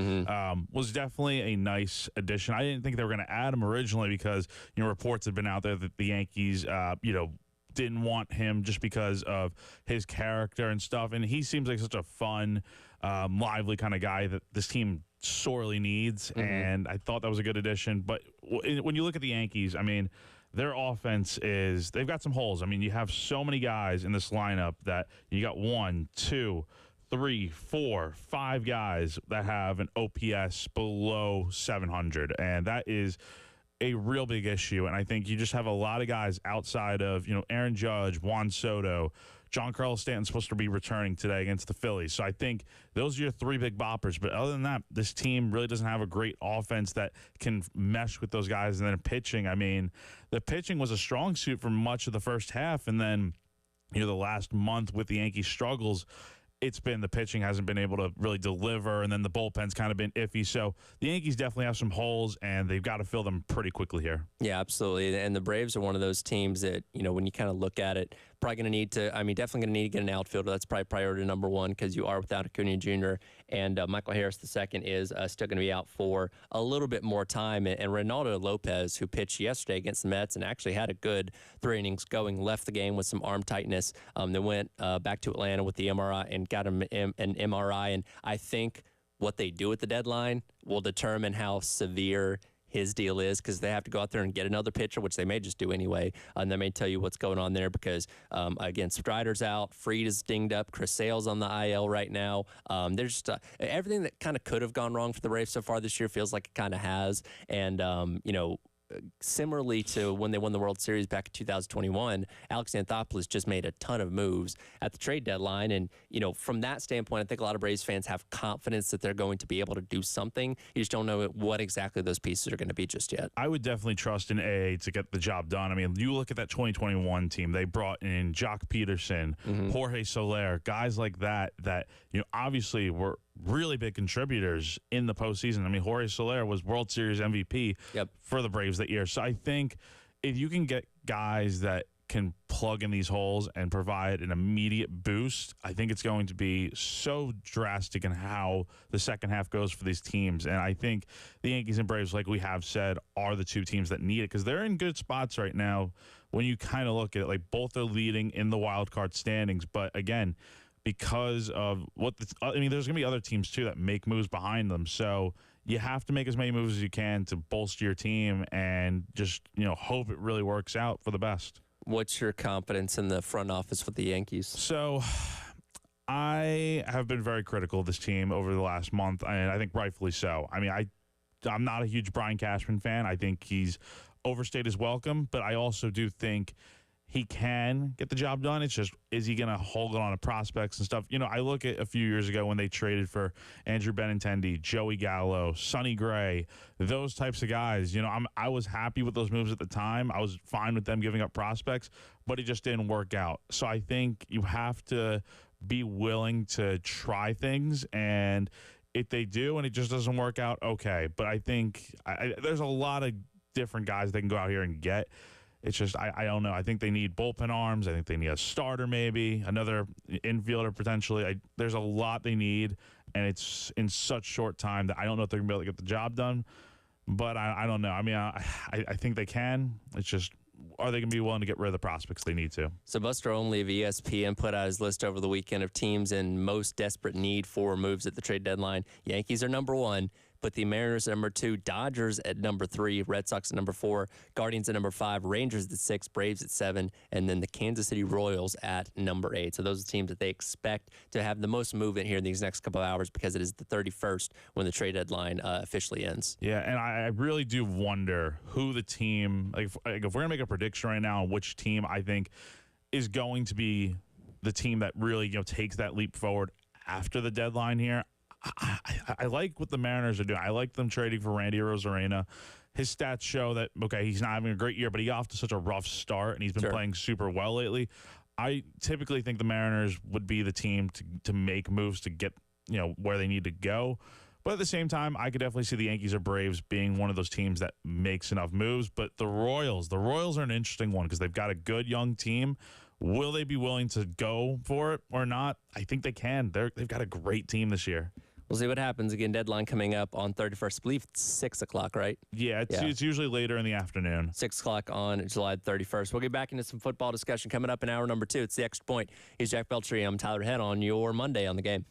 was definitely a nice addition. I didn't think they were going to add him originally because, you know, reports had been out there that the Yankees, you know, didn't want him just because of his character and stuff. And he seems like such a fun, lively kind of guy that this team sorely needs. And I thought that was a good addition. But when you look at the Yankees, I mean, their offense they've got some holes. I mean, you have so many guys in this lineup that you got 1, 2, 3, 4, 5 guys that have an OPS below 700. And that is a real big issue, and I think you just have a lot of guys outside of, you know, Aaron Judge, Juan Soto. Giancarlo Stanton's supposed to be returning today against the Phillies. So I think those are your 3 big boppers. But other than that, this team really doesn't have a great offense that can mesh with those guys. And then pitching, I mean, the pitching was a strong suit for much of the first half, and then, you know, the last month with the Yankees' struggles, it's been the pitching hasn't been able to really deliver, and then the bullpen's kind of been iffy. So the Yankees definitely have some holes, and they've got to fill them pretty quickly here. Yeah, absolutely. And the Braves are one of those teams that, you know, when you kind of look at it, probably going to need to, I mean, definitely going to need to get an outfielder. That's probably priority number 1 because you are without Acuna Jr. And Michael Harris II is still going to be out for a little bit more time. And Reynaldo Lopez, who pitched yesterday against the Mets and actually had a good 3 innings going, left the game with some arm tightness. They went back to Atlanta with the MRI and got him an MRI. And I think what they do at the deadline will determine how severe his deal is, because they have to go out there and get another pitcher, which they may just do anyway, and they may tell you what's going on there because, again, Strider's out, Fried is dinged up, Chris Sale's on the IL right now. There's just everything that kind of could have gone wrong for the Braves so far this year feels like it kind of has, and, you know, similarly to when they won the World Series back in 2021, Alex Anthopoulos just made a ton of moves at the trade deadline. And, you know, from that standpoint, I think a lot of Braves fans have confidence that they're going to be able to do something. You just don't know what exactly those pieces are going to be just yet. I would definitely trust in AA to get the job done. I mean, you look at that 2021 team, they brought in Jock Peterson, Jorge Soler, guys like that, you know, obviously were really big contributors in the postseason. I mean, Jorge Soler was World Series MVP for the Braves that year. So I think if you can get guys that can plug in these holes and provide an immediate boost, I think it's going to be so drastic in how the second half goes for these teams. And I think the Yankees and Braves, like we have said, are the 2 teams that need it because they're in good spots right now when you kind of look at it. Like, both are leading in the wild card standings. But again, because of I mean, there's going to be other teams, too, that make moves behind them. So you have to make as many moves as you can to bolster your team and just, you know, hope it really works out for the best. What's your confidence in the front office with the Yankees? So I have been very critical of this team over the last month, and I think rightfully so. I mean, I'm not a huge Brian Cashman fan. I think he's overstayed his welcome, but I also do think he can get the job done. It's just, is he going to hold on to prospects and stuff? You know, I look at a few years ago when they traded for Andrew Benintendi, Joey Gallo, Sonny Gray, those types of guys. You know, I was happy with those moves at the time. I was fine with them giving up prospects, but it just didn't work out. So I think you have to be willing to try things, and if they do and it just doesn't work out, okay. But I think there's a lot of different guys they can go out here and get. It's just I don't know. I think they need bullpen arms. I think they need a starter, maybe another infielder potentially. There's a lot they need, and it's in such short time that I don't know if they're gonna be able to get the job done. But I don't know. I mean, I think they can. It's just, are they going to be willing to get rid of the prospects they need to? So Buster Olney of ESPN put out his list over the weekend of teams in most desperate need for moves at the trade deadline. Yankees are number 1, but the Mariners at number 2, Dodgers at number 3, Red Sox at number 4, Guardians at number 5, Rangers at 6, Braves at 7, and then the Kansas City Royals at number 8. So those are teams that they expect to have the most movement here in these next couple of hours, because it is the 31st when the trade deadline officially ends. Yeah, and I really do wonder who the team, if we're going to make a prediction right now on which team I think is going to be the team that really takes that leap forward after the deadline here. I like what the Mariners are doing. I like them trading for Randy Arozarena. His stats show that, okay, he's not having a great year, but he got off to such a rough start, and he's been playing super well lately. I typically think the Mariners would be the team to make moves to get where they need to go. But at the same time, I could definitely see the Yankees or Braves being one of those teams that makes enough moves. But the Royals are an interesting one because they've got a good young team. Will they be willing to go for it or not? I think they can. They've got a great team this year. We'll see what happens. Again, deadline coming up on 31st. I believe it's 6 o'clock, right? Yeah, it's usually later in the afternoon. 6 o'clock on July 31st. We'll get back into some football discussion coming up in hour number 2. It's The Extra Point. He's Jack Beltry. I'm Tyler Head on your Monday on the Game.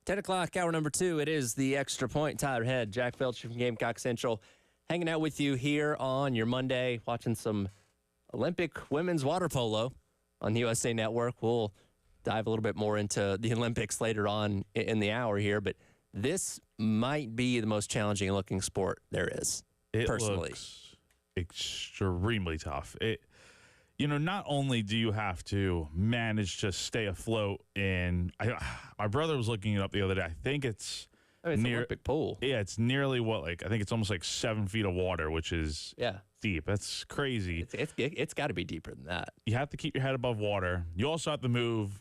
10 o'clock, hour number 2. It is the Extra Point. Tyler Head, Jack Felcher from Gamecock Central, hanging out with you here on your Monday, watching some Olympic women's water polo on the USA Network. We'll dive a little bit more into the Olympics later on in the hour here, but this might be the most challenging looking sport there is, It personally. looks extremely tough. Not only do you have to manage to stay afloat my brother was looking it up the other day. I think it's It's an Olympic pool. Yeah, it's nearly I think it's almost like 7 feet of water, which is Yeah. deep. That's crazy. It's got to be deeper than that. You have to keep your head above water. You also have to move,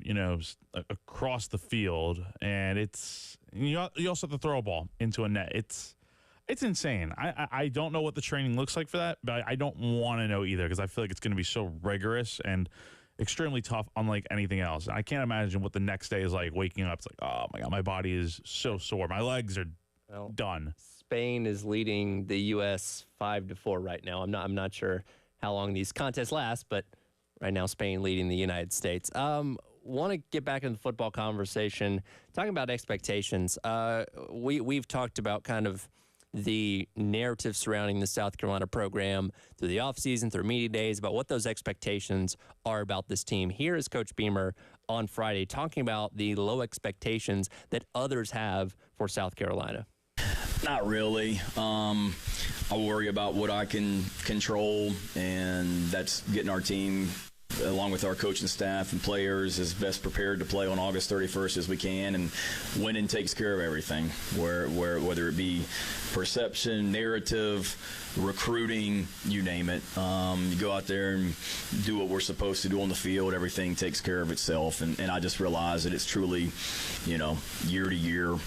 across the field, and you also have to throw a ball into a net. It's insane. I don't know what the training looks like for that, but I don't want to know either because I feel like it's going to be so rigorous and extremely tough, unlike anything else. I can't imagine what the next day is like. Waking up, it's like, oh my god, my body is so sore. My legs are done. Spain is leading the U.S. 5-4 right now. I'm not sure how long these contests last, but right now Spain leading the United States. Want to get back in the football conversation, talking about expectations. We've talked about kind of the narrative surrounding the South Carolina program through the offseason, through media days, about what those expectations are about this team. Here is Coach Beamer on Friday talking about the low expectations that others have for South Carolina. Not really. I worry about what I can control, and that's getting our team, along with our coaching staff and players, as best prepared to play on August 31st as we can, and winning takes care of everything, whether it be perception, narrative, recruiting, you name it. You go out there and do what we're supposed to do on the field, everything takes care of itself, and I just realized that it's truly, year to year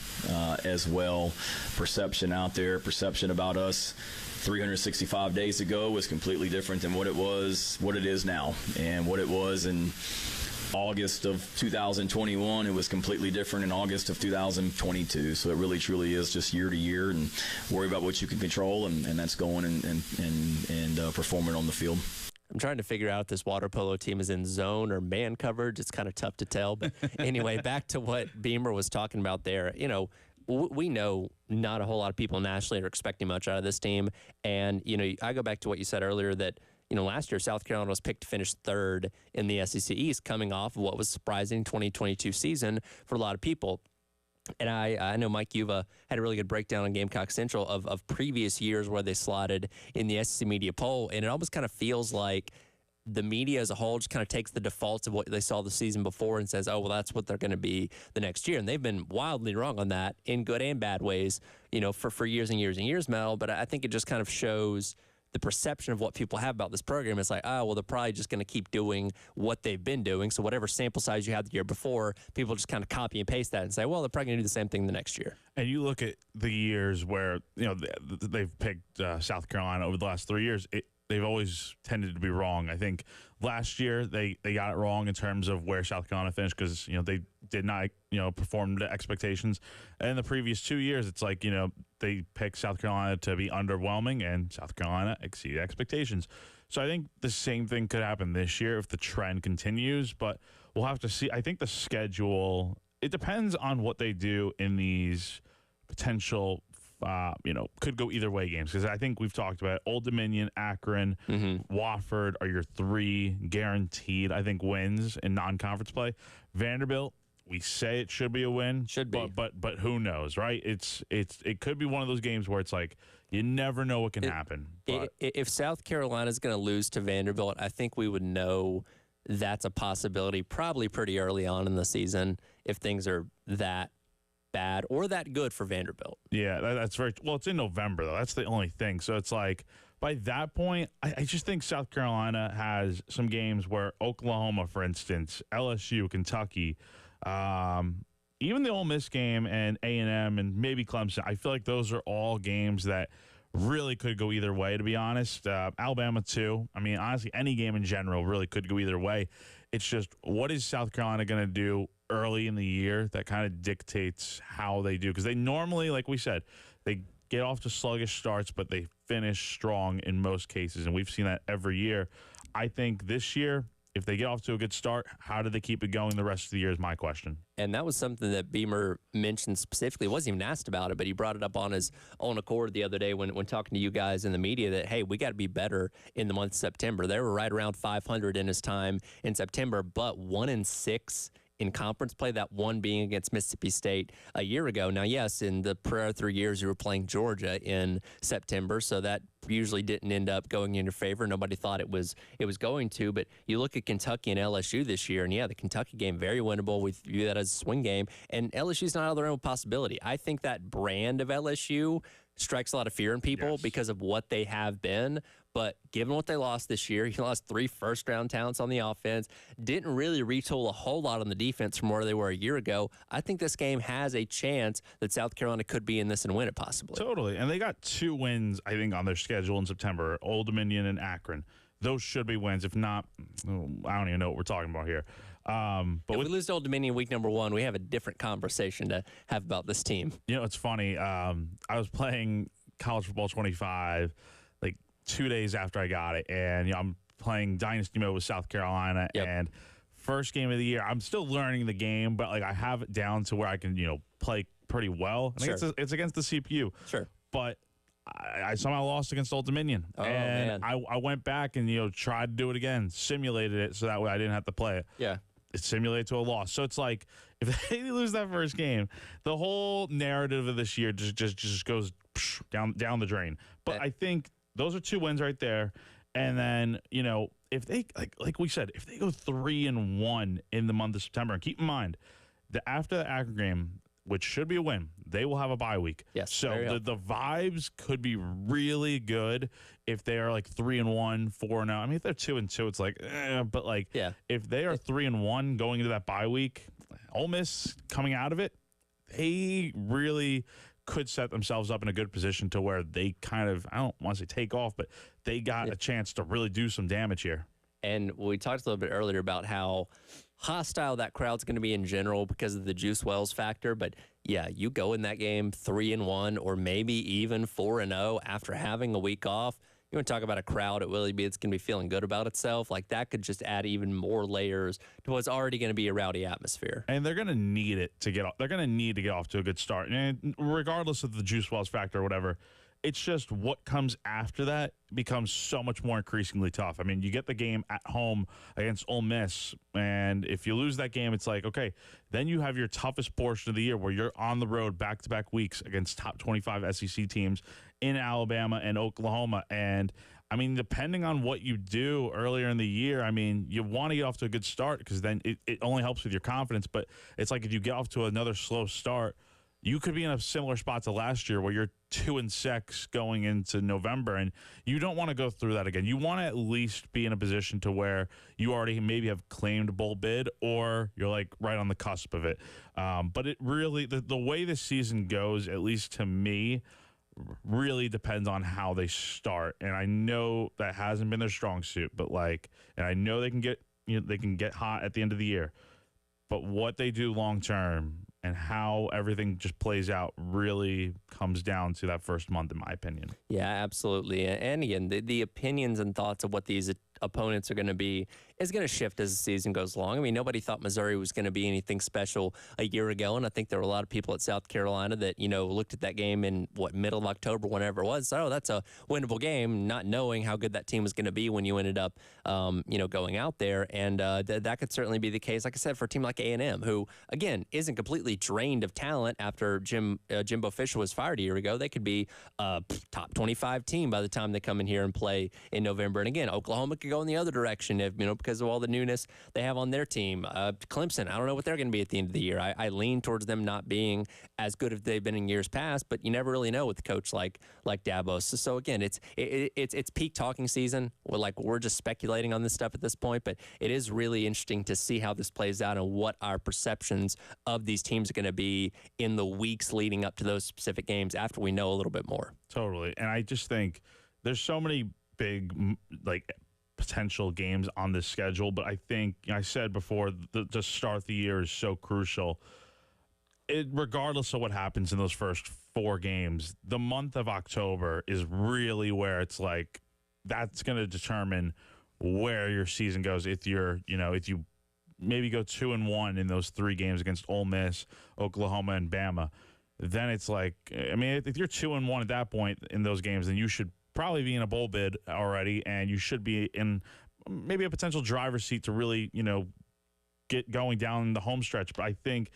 as well. Perception out there, perception about us 365 days ago was completely different than what it is now. And what it was in August of 2021, it was completely different in August of 2022. So it really, truly is just year to year, and worry about what you can control, and that's going and performing on the field. I'm trying to figure out if this water polo team is in zone or man coverage. It's kind of tough to tell. But anyway, back to what Beamer was talking about there. We know not a whole lot of people nationally are expecting much out of this team. And, I go back to what you said earlier that, last year South Carolina was picked to finish third in the SEC East, coming off of what was surprising 2022 season for a lot of people. And I know Mike Yuva had a really good breakdown on Gamecock Central of previous years where they slotted in the SEC media poll. And it almost kind of feels like the media as a whole just kind of takes the defaults of what they saw the season before and says, oh, well, that's what they're going to be the next year. And they've been wildly wrong on that in good and bad ways, for years and years and years, Mel. But I think it just kind of shows the perception of what people have about this program. It's like, oh, well, they're probably just going to keep doing what they've been doing. So whatever sample size you had the year before, people just kind of copy and paste that and say, well, they're probably going to do the same thing the next year. And you look at the years where, they've picked South Carolina over the last 3 years, they've always tended to be wrong. I think last year they got it wrong in terms of where South Carolina finished because, they did not, perform to expectations. And the previous 2 years, it's like, they picked South Carolina to be underwhelming, and South Carolina exceeded expectations. So I think the same thing could happen this year if the trend continues, but we'll have to see. I think the schedule, it depends on what they do in these potential could go either way games, because I think we've talked about Old Dominion, Akron, Wofford are your 3 guaranteed, I think, wins in non-conference play. Vanderbilt, we say it should be a win. Should be. But who knows, right? It could be one of those games where it's like you never know what can happen. But If South Carolina is going to lose to Vanderbilt, I think we would know that's a possibility probably pretty early on in the season if things are that bad or that good for Vanderbilt. Yeah, that's very well. It's in November though. That's the only thing. So it's like by that point, I just think South Carolina has some games where Oklahoma, for instance, LSU, Kentucky, even the Ole Miss game and A&M and maybe Clemson. I feel like those are all games that really could go either way, to be honest. Alabama too. I mean, honestly, any game in general really could go either way. It's just, what is South Carolina going to do early in the year that kind of dictates how they do? Because they normally, like we said, they get off to sluggish starts, but they finish strong in most cases, and we've seen that every year. I think this year if they get off to a good start, how do they keep it going the rest of the year is my question. And that was something that Beamer mentioned specifically. He wasn't even asked about it, but he brought it up on his own accord the other day when talking to you guys in the media that, hey, we got to be better in the month of September. They were right around 500 in his time in September, but 1-6 in conference play, that one being against Mississippi State a year ago. Now, yes, in the prior 3 years, you were playing Georgia in September, so that usually didn't end up going in your favor. Nobody thought it was going to, but you look at Kentucky and LSU this year, and yeah, the Kentucky game, very winnable. We view that as a swing game, and LSU's not out of their own possibility. I think that brand of LSU strikes a lot of fear in people because of what they have been. But given what they lost this year, you lost 3 first-round talents on the offense, didn't really retool a whole lot on the defense from where they were a year ago. I think this game has a chance that South Carolina could be in this and win it possibly. Totally. And they got 2 wins, I think, on their schedule in September, Old Dominion and Akron. Those should be wins. If not, I don't even know what we're talking about here. But if we lose to Old Dominion week number 1, we have a different conversation to have about this team. You know, it's funny. I was playing College Football 25 like 2 days after I got it, and I'm playing Dynasty mode with South Carolina. And first game of the year, I'm still learning the game, but like I have it down to where I can play pretty well. I think it's against the CPU. Sure, but I somehow lost against Old Dominion, and man. I went back and tried to do it again, simulated it so that way I didn't have to play it. Yeah. It simulated to a loss. So it's like if they lose that first game, the whole narrative of this year just goes down the drain. But I think those are 2 wins right there. And then, if they like we said, if they go 3-1 in the month of September, and keep in mind that after the Akron game, which should be a win, they will have a bye week. Yes. So the vibes could be really good if they are like 3-1, 4-0. I mean, if they're 2-2, it's like, but like, if they are 3-1 going into that bye week, Ole Miss coming out of it, they really could set themselves up in a good position to where they kind of, I don't want to say take off, but they got a chance to really do some damage here. And we talked a little bit earlier about how hostile that crowd's going to be in general because of the Juice Wells factor. But yeah, you go in that game 3-1 or maybe even 4-0 after having a week off. You want to talk about a crowd at Willie B that's going to be feeling good about itself. Like that could just add even more layers to what's already going to be a rowdy atmosphere. And they're going to need it to get off. They're going to need to get off to a good start. And regardless of the Juice Wells factor or whatever, it's just what comes after that becomes so much more increasingly tough. I mean, you get the game at home against Ole Miss, and if you lose that game, it's like, okay, then you have your toughest portion of the year where you're on the road back-to-back weeks against top 25 SEC teams in Alabama and Oklahoma. And, I mean, depending on what you do earlier in the year, I mean, you want to get off to a good start because then it only helps with your confidence. But it's like if you get off to another slow start, you could be in a similar spot to last year where you're 2-6 going into November, and you don't want to go through that again. You want to at least be in a position to where you already maybe have claimed bowl bid or you're like right on the cusp of it. But it really, the way this season goes, at least to me, really depends on how they start. And I know that hasn't been their strong suit, but and I know they can get hot at the end of the year. But what they do long term and how everything just plays out really comes down to that first month, in my opinion. Yeah, absolutely. And again, the opinions and thoughts of what these opponents are going to be is going to shift as the season goes along. I mean, nobody thought Missouri was going to be anything special a year ago, and I think there were a lot of people at South Carolina that, looked at that game in, middle of October, whenever it was, oh, that's a winnable game, not knowing how good that team was going to be when you ended up, going out there, and that could certainly be the case, like I said, for a team like A&M, who, again, isn't completely drained of talent after Jimbo Fisher was fired a year ago. They could be a top 25 team by the time they come in here and play in November. And again, Oklahoma could go in the other direction if because of all the newness they have on their team. Clemson, I don't know what they're going to be at the end of the year. I lean towards them not being as good as they've been in years past, but you never really know with a coach like Dabo. So again, it's peak talking season. We're just speculating on this stuff at this point, but it is really interesting to see how this plays out and what our perceptions of these teams are going to be in the weeks leading up to those specific games after we know a little bit more. Totally. And I just think there's so many big potential games on this schedule, but I think I said before the start of the year is so crucial. Regardless of what happens in those first 4 games, the month of October is really where it's like that's going to determine where your season goes. If you're, if you maybe go 2-1 in those 3 games against Ole Miss, Oklahoma, and Bama, then it's like, I mean, if you're 2-1 at that point in those games, then you should probably be in a bowl bid already, and you should be in maybe a potential driver's seat to really, get going down the home stretch. But I think,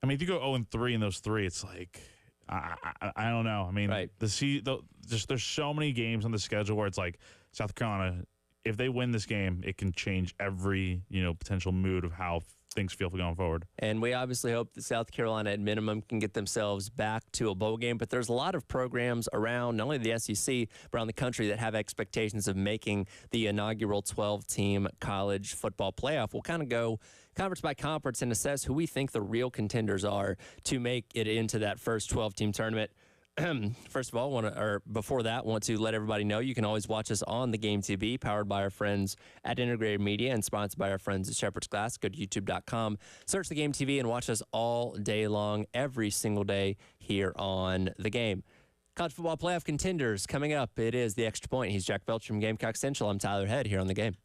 if you go 0-3 in those 3, it's like, I don't know. I mean, Right. there's so many games on the schedule where it's like South Carolina, if they win this game, it can change every, potential mood of how things feel going forward. And we obviously hope that South Carolina, at minimum, can get themselves back to a bowl game. But there's a lot of programs around, not only the SEC, but around the country that have expectations of making the inaugural 12-team college football playoff. We'll kind of go conference by conference and assess who we think the real contenders are to make it into that first 12-team tournament. First of all, before that, want to let everybody know you can always watch us on the Game TV, powered by our friends at Integrated Media and sponsored by our friends at Shepherd's Glass. Go to youtube.com, search the Game TV, and watch us all day long, every single day here on the Game. College football playoff contenders coming up. It is the Extra Point. He's Jack Belcher from Gamecock Central. I'm Tyler Head here on the Game.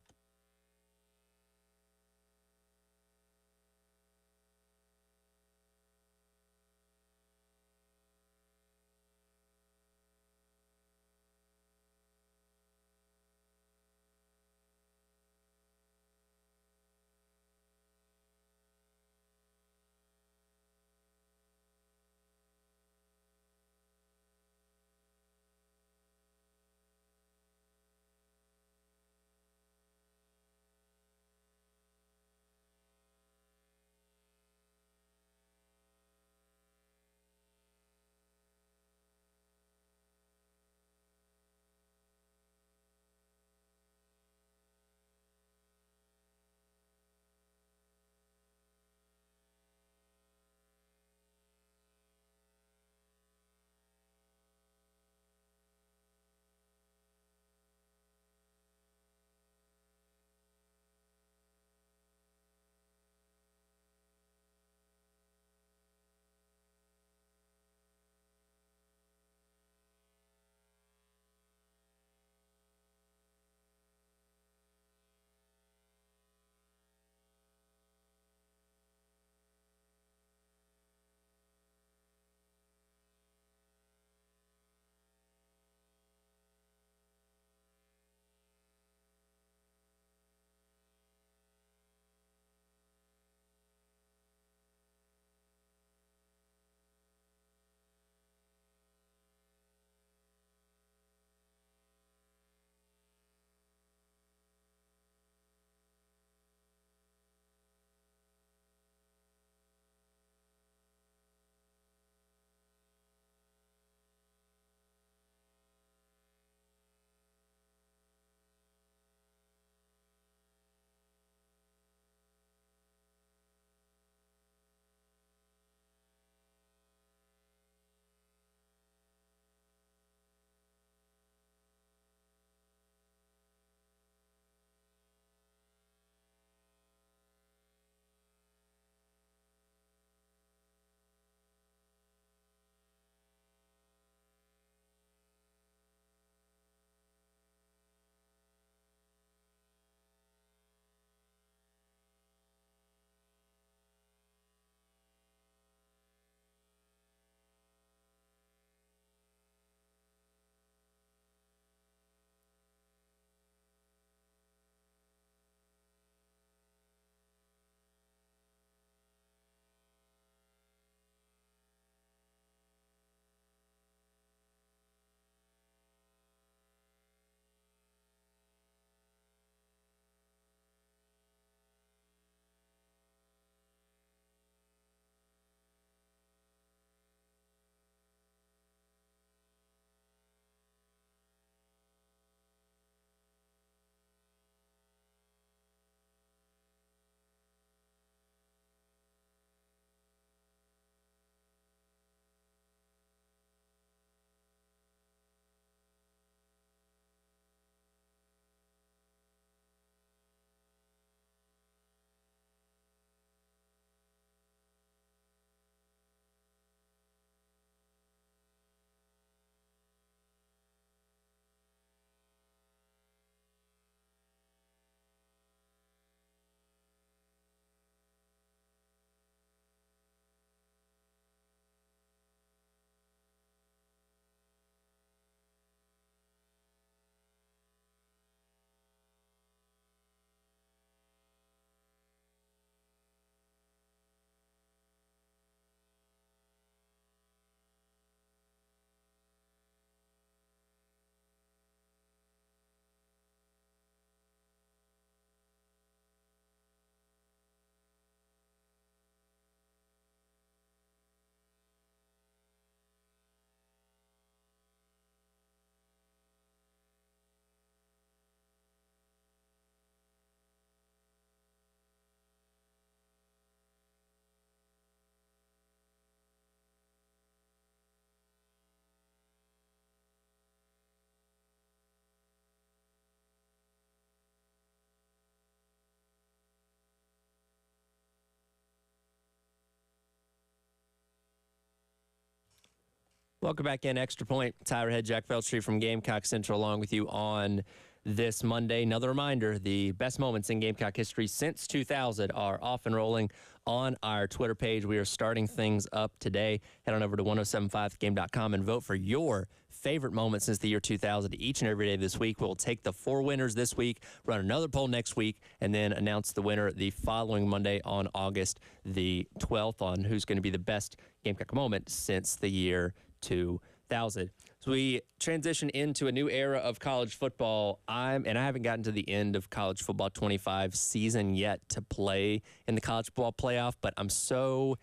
Welcome back in. Extra Point. Tyler Head, Jack Feltry from Gamecock Central along with you on this Monday. Another reminder, the best moments in Gamecock history since 2000 are off and rolling on our Twitter page. We are starting things up today. Head on over to 1075thegame.com and vote for your favorite moments since the year 2000 each and every day this week. We'll take the 4 winners this week, run another poll next week, and then announce the winner the following Monday on August the 12th on who's going to be the best Gamecock moment since the year 2000. So we transition into a new era of college football. I haven't gotten to the end of college football 25 season yet to play in the college football playoff, but I'm so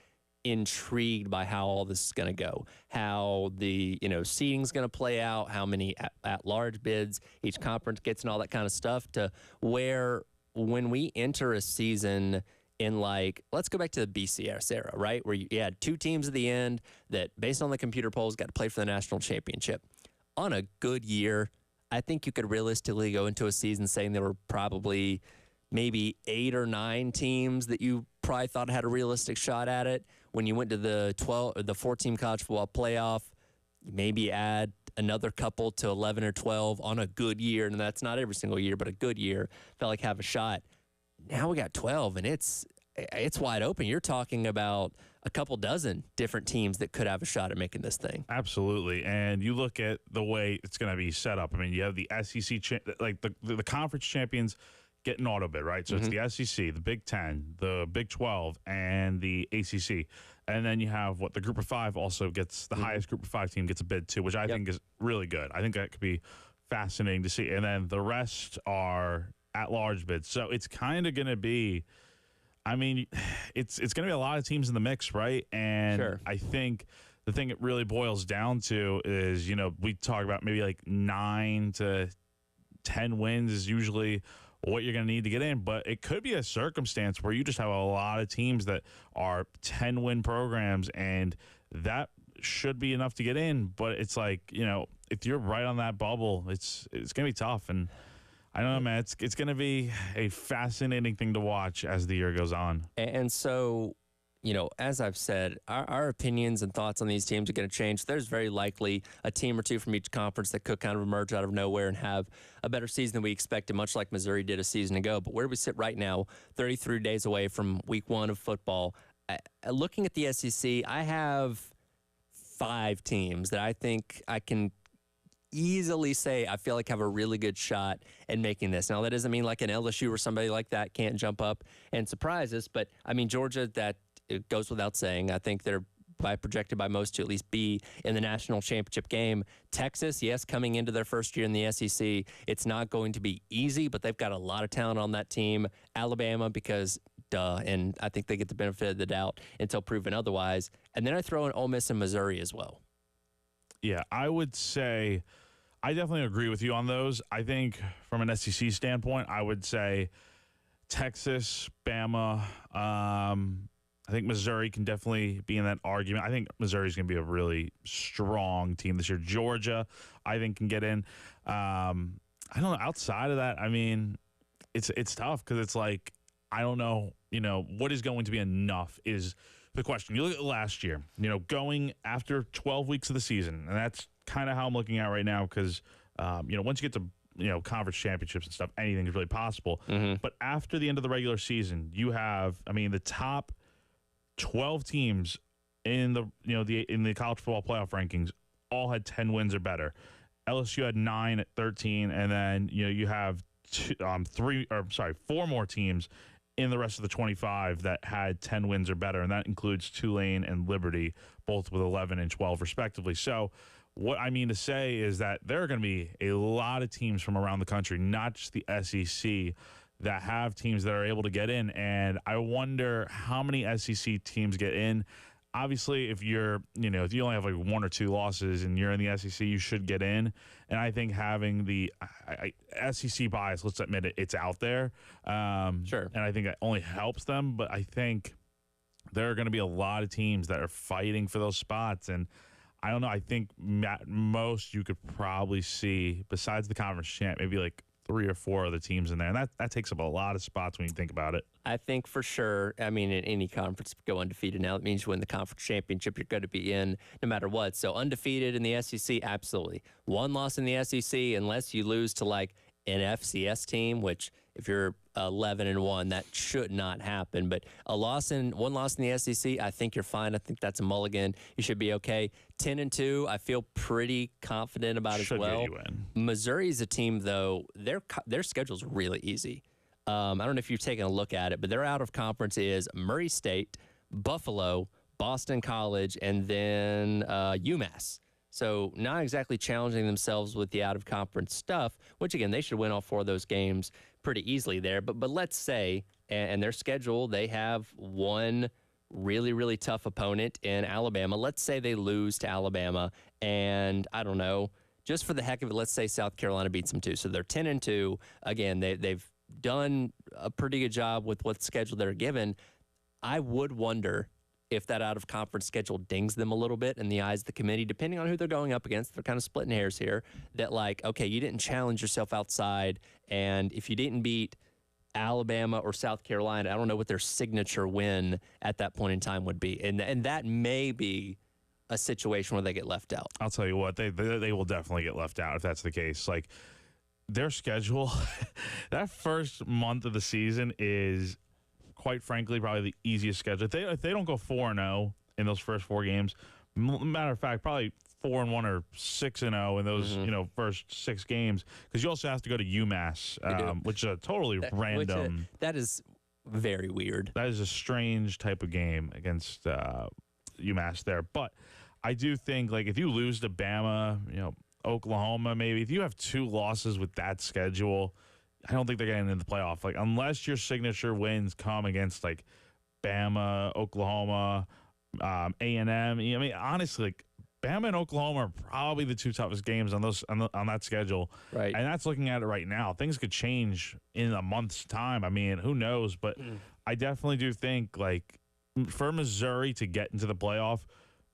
intrigued by how all this is going to go, how the seeding is going to play out, how many at-large bids each conference gets, and all that kind of stuff. To where when we enter a season in, like, let's go back to the BCS era, right? Where you had 2 teams at the end that, based on the computer polls, got to play for the national championship. On a good year, I think you could realistically go into a season saying there were probably maybe 8 or 9 teams that you probably thought had a realistic shot at it. When you went to the 4-team college football playoff, you maybe add another couple to 11 or 12 on a good year, and that's not every single year, but a good year, felt like have a shot. Now we got 12, and it's wide open. You're talking about a couple dozen different teams that could have a shot at making this thing. Absolutely. And you look at the way it's going to be set up. I mean, you have the SEC, like the conference champions get an auto bid, right? So it's the SEC, the Big 10, the Big 12, and the ACC. And then you have the Group of 5 also gets the highest Group of 5 team gets a bid too, which I think is really good. I think that could be fascinating to see. And then the rest are at-large bids. So it's kind of going to be, I mean, it's going to be a lot of teams in the mix, right? And I think the thing it really boils down to is, we talk about maybe like 9 to 10 wins is usually what you're going to need to get in. But it could be a circumstance where you just have a lot of teams that are 10-win programs, and that should be enough to get in. But it's like, if you're right on that bubble, it's going to be tough. And I don't know, man. It's going to be a fascinating thing to watch as the year goes on. And so, as I've said, our opinions and thoughts on these teams are going to change. There's very likely a team or two from each conference that could kind of emerge out of nowhere and have a better season than we expected, much like Missouri did a season ago. But where we sit right now, 33 days away from week 1 of football, looking at the SEC, I have 5 teams that I think I can easily say I feel like have a really good shot at making this. Now, that doesn't mean like an LSU or somebody like that can't jump up and surprise us, but I mean, Georgia, that it goes without saying. I think they're projected by most to at least be in the national championship game. Texas, yes, coming into their first year in the SEC, it's not going to be easy, but they've got a lot of talent on that team. Alabama, because and I think they get the benefit of the doubt until proven otherwise. And then I throw in Ole Miss and Missouri as well. Yeah, I would say I definitely agree with you on those. I think from an SEC standpoint, I would say Texas, Bama. I think Missouri can definitely be in that argument. I think Missouri's going to be a really strong team this year. Georgia, I think, can get in. I don't know. Outside of that, I mean, it's tough because it's like, I don't know, what is going to be enough is the question. You look at last year, going after 12 weeks of the season, and that's kind of how I'm looking at right now because, once you get to, conference championships and stuff, anything is really possible. But after the end of the regular season, you have, the top 12 teams in the college football playoff rankings all had 10 wins or better. LSU had 9 at 13, and then, you have 4 more teams in the rest of the 25 that had 10 wins or better, and that includes Tulane and Liberty, both with 11 and 12 respectively. So what I mean to say is that there are going to be a lot of teams from around the country, not just the SEC, that have teams that are able to get in, and I wonder how many SEC teams get in. Obviously, if you're, if you only have like 1 or 2 losses and you're in the SEC, you should get in. And I think having the SEC bias, let's admit it, it's out there. Sure. And I think that only helps them. But I think there are going to be a lot of teams that are fighting for those spots. And I don't know. I think at most you could probably see, besides the conference champ, maybe like 3 or 4 other teams in there, and that takes up a lot of spots when you think about it. I think for sure, I mean, in any conference, if you go undefeated now, it means you win the conference championship. You're going to be in no matter what. So undefeated in the SEC, absolutely. One loss in the SEC, unless you lose to like an FCS team, which if you're 11-1, that should not happen. But one loss in the SEC, I think you're fine. I think that's a mulligan. You should be okay. 10-2, I feel pretty confident about as well. Get you in. Missouri's a team though. Their schedule's really easy. I don't know if you've taken a look at it, but their out of conference is Murray State, Buffalo, Boston College, and then UMass. So not exactly challenging themselves with the out of conference stuff, which again, they should win all 4 of those games pretty easily there. But let's say, and their schedule, they have one really, really tough opponent in Alabama. Let's say they lose to Alabama, and I don't know, just for the heck of it, let's say South Carolina beats them too. So they're 10-2. Again, they've done a pretty good job with what schedule they're given. I would wonder if that out-of-conference schedule dings them a little bit in the eyes of the committee, depending on who they're going up against. They're kind of splitting hairs here, that like, okay, you didn't challenge yourself outside, and if you didn't beat Alabama or South Carolina, I don't know what their signature win at that point in time would be. And that may be a situation where they get left out. I'll tell you what, they will definitely get left out if that's the case. Like, their schedule, that first month of the season is, quite frankly, probably the easiest schedule. If they don't go 4-0 in those first 4 games, matter of fact, probably 4-1 or 6-0 in those first 6 games, because you also have to go to UMass, which is a totally random. That is very weird. That is a strange type of game against UMass there. But I do think, like, if you lose to Bama, Oklahoma, maybe if you have 2 losses with that schedule, I don't think they're getting into the playoff. Like, unless your signature wins come against like Bama, Oklahoma, A&M. I mean, honestly, like, Bama and Oklahoma are probably the 2 toughest games on that schedule. Right. And that's looking at it right now. Things could change in a month's time. I mean, who knows? But I definitely do think, like, for Missouri to get into the playoff,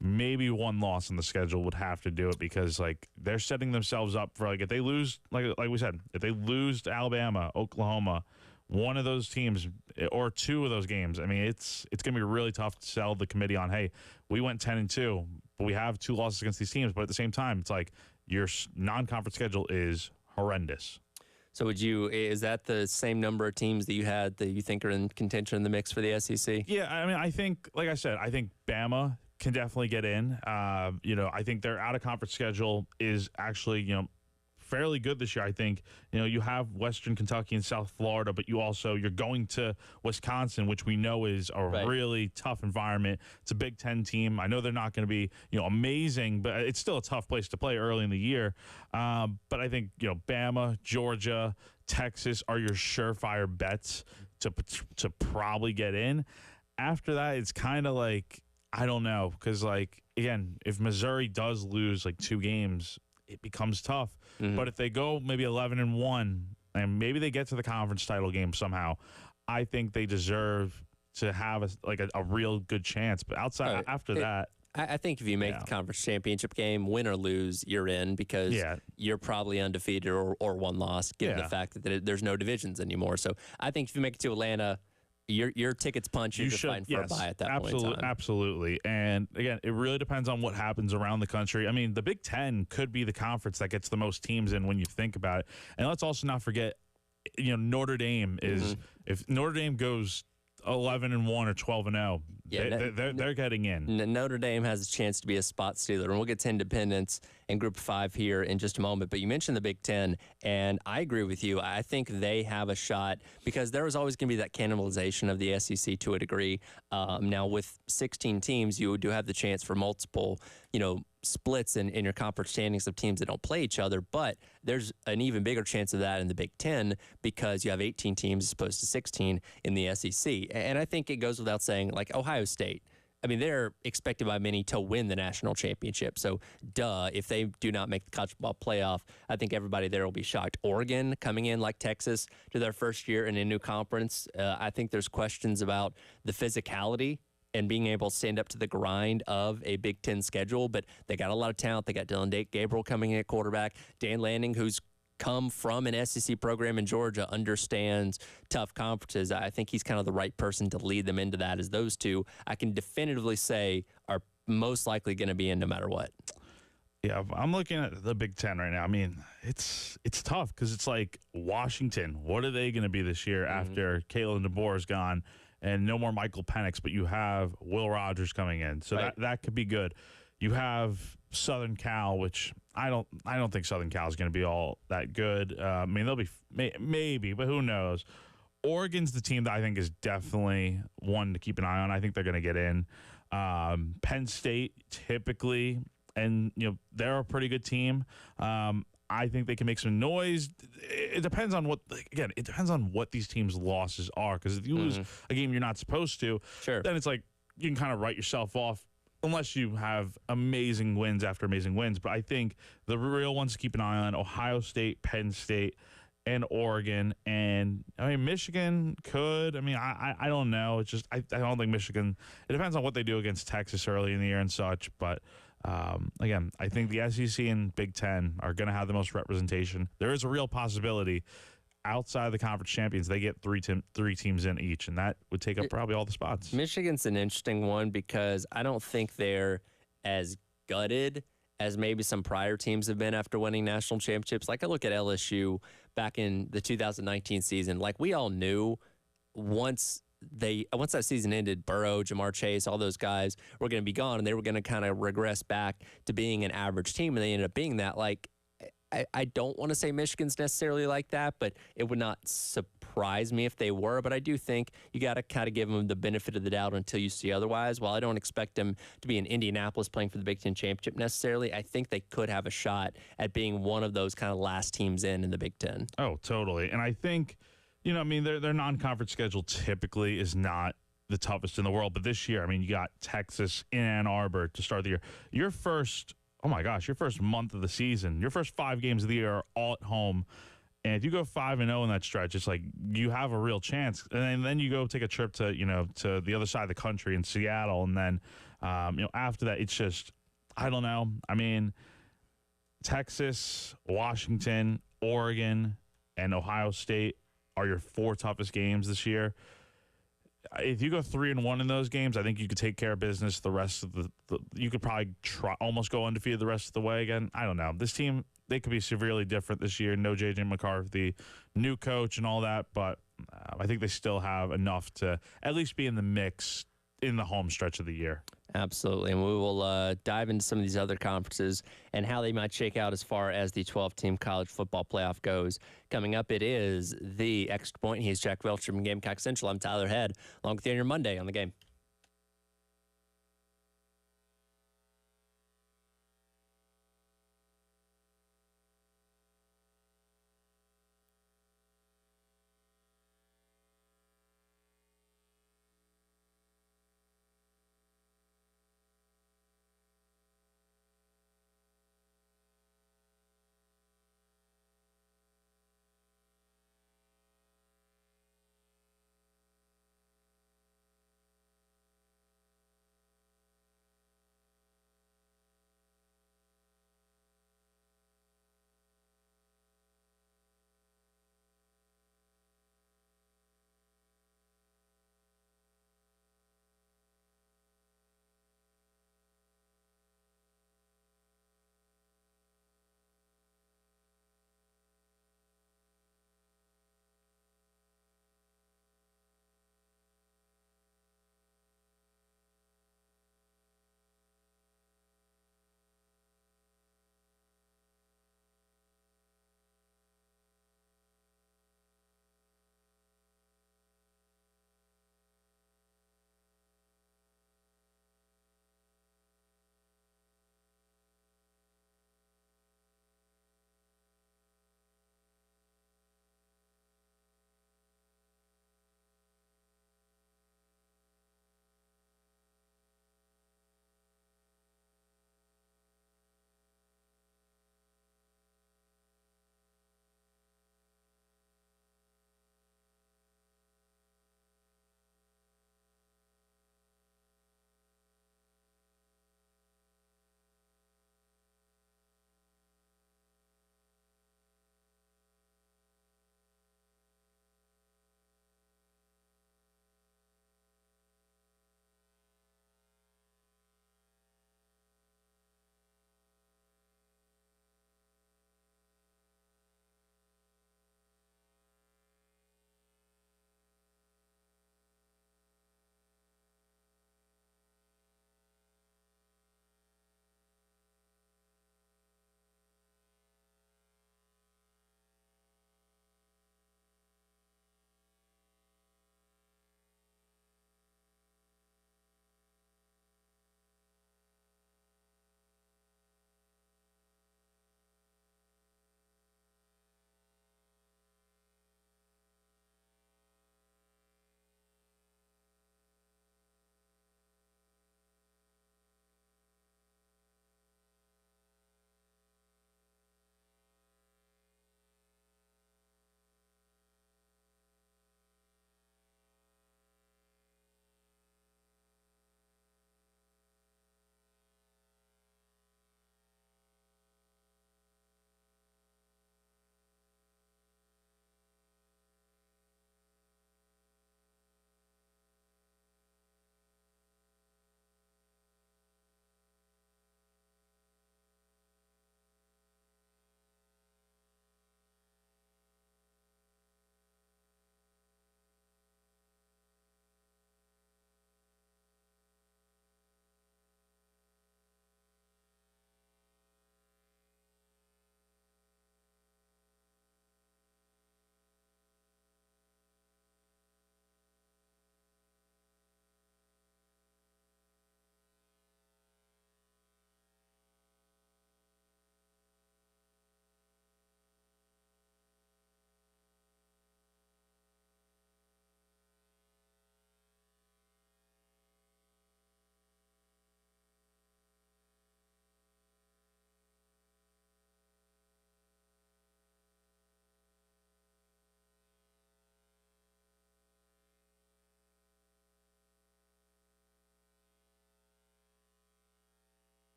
maybe 1 loss on the schedule would have to do it, because like they're setting themselves up for, like, if they lose, like we said, if they lose to Alabama, Oklahoma, one of those teams or 2 of those games, I mean, it's going to be really tough to sell the committee on, hey, we went 10-2, but we have 2 losses against these teams. But at the same time, it's like your non-conference schedule is horrendous. So is that the same number of teams that you had that you think are in contention in the mix for the SEC? Yeah, I mean, I think, like I said, I think Bama can definitely get in. I think their out-of-conference schedule is actually, fairly good this year. I think, you have Western Kentucky and South Florida, but you're going to Wisconsin, which we know is a really tough environment. It's a Big Ten team. I know they're not going to be, amazing, but it's still a tough place to play early in the year. But I think, Bama, Georgia, Texas are your surefire bets to probably get in. After that, it's kind of like, I don't know, because, like, again, if Missouri does lose like 2 games, it becomes tough. Mm-hmm. But if they go maybe 11-1 and maybe they get to the conference title game somehow, I think they deserve to have a real good chance. But after that, I think if you make the conference championship game, win or lose, you're in, because you're probably undefeated or 1 loss, given the fact that there's no divisions anymore. So I think if you make it to Atlanta, your ticket's punched. You're just fighting for a bye at that point in time. Absolutely. And again, it really depends on what happens around the country. I mean, the Big Ten could be the conference that gets the most teams in when you think about it. And let's also not forget, Notre Dame is, if Notre Dame goes 11-1 or 12-0, they're getting in. Notre Dame has a chance to be a spot stealer, and we'll get to independence in Group 5 here in just a moment. But you mentioned the Big Ten, and I agree with you. I think they have a shot, because there was always going to be that cannibalization of the SEC to a degree. Now, with 16 teams, you do have the chance for multiple, splits in your conference standings of teams that don't play each other, but there's an even bigger chance of that in the Big Ten, because you have 18 teams as opposed to 16 in the SEC. And I think it goes without saying, like Ohio State, I mean, they're expected by many to win the national championship. So, if they do not make the college football playoff, I think everybody there will be shocked. Oregon coming in like Texas to their first year in a new conference. I think there's questions about the physicality and being able to stand up to the grind of a Big Ten schedule, but they got a lot of talent. They got Dylan Gabriel coming in at quarterback, Dan Lanning, who's come from an SEC program in Georgia, understands tough conferences. I think he's kind of the right person to lead them into that, as those two, I can definitively say, are most likely going to be in no matter what. Yeah, I'm looking at the Big Ten right now. I mean, it's tough because it's like Washington. What are they going to be this year after Kalen DeBoer is gone and no more Michael Penix, but you have Will Rogers coming in, so that could be good. You have Southern Cal, which I don't think Southern Cal is going to be all that good. I mean, they'll be maybe, but who knows? Oregon's the team that I think is definitely one to keep an eye on. I think they're going to get in. Penn State typically, and they're a pretty good team. I think they can make some noise. It depends on it depends on what these teams' losses are. Because if you lose a game you're not supposed to, then it's like you can kind of write yourself off. Unless you have amazing wins after amazing wins. But I think the real ones to keep an eye on, Ohio State, Penn State, and Oregon. And, I mean, Michigan could. I mean, I don't know. It's just I don't think Michigan – it depends on what they do against Texas early in the year and such. But, again, I think the SEC and Big Ten are going to have the most representation. There is a real possibility – outside of the conference champions, they get three teams in each, and that would take up probably all the spots. Michigan's an interesting one because I don't think they're as gutted as maybe some prior teams have been after winning national championships. Like I look at LSU back in the 2019 season. Like we all knew once that season ended, Burrow, Jamar Chase, all those guys were going to be gone, and they were going to kind of regress back to being an average team, and they ended up being that. Like I don't want to say Michigan's necessarily like that, but it would not surprise me if they were. But I do think you got to kind of give them the benefit of the doubt until you see otherwise. While I don't expect them to be in Indianapolis playing for the Big Ten championship necessarily, I think they could have a shot at being one of those kind of last teams in the Big Ten. Oh, totally. And I think, I mean, their non-conference schedule typically is not the toughest in the world. But this year, I mean, you got Texas in Ann Arbor to start the year. Your first month of the season, your first 5 games of the year are all at home. And if you go 5-0 in that stretch, it's like you have a real chance. And then you go take a trip to, to the other side of the country in Seattle. And then, after that, it's just, I don't know. I mean, Texas, Washington, Oregon, and Ohio State are your 4 toughest games this year. If you go 3-1 in those games, I think you could take care of business. The rest of you could probably almost go undefeated the rest of the way again. I don't know. This team, they could be severely different this year. No J.J. McCarthy, new coach and all that, but I think they still have enough to at least be in the mix in the home stretch of the year. Absolutely, and we will dive into some of these other conferences and how they might shake out as far as the 12-team college football playoff goes. Coming up, it is the Extra Point. He's Jack Welch from Gamecock Central. I'm Tyler Head, along with you on your Monday on the Game.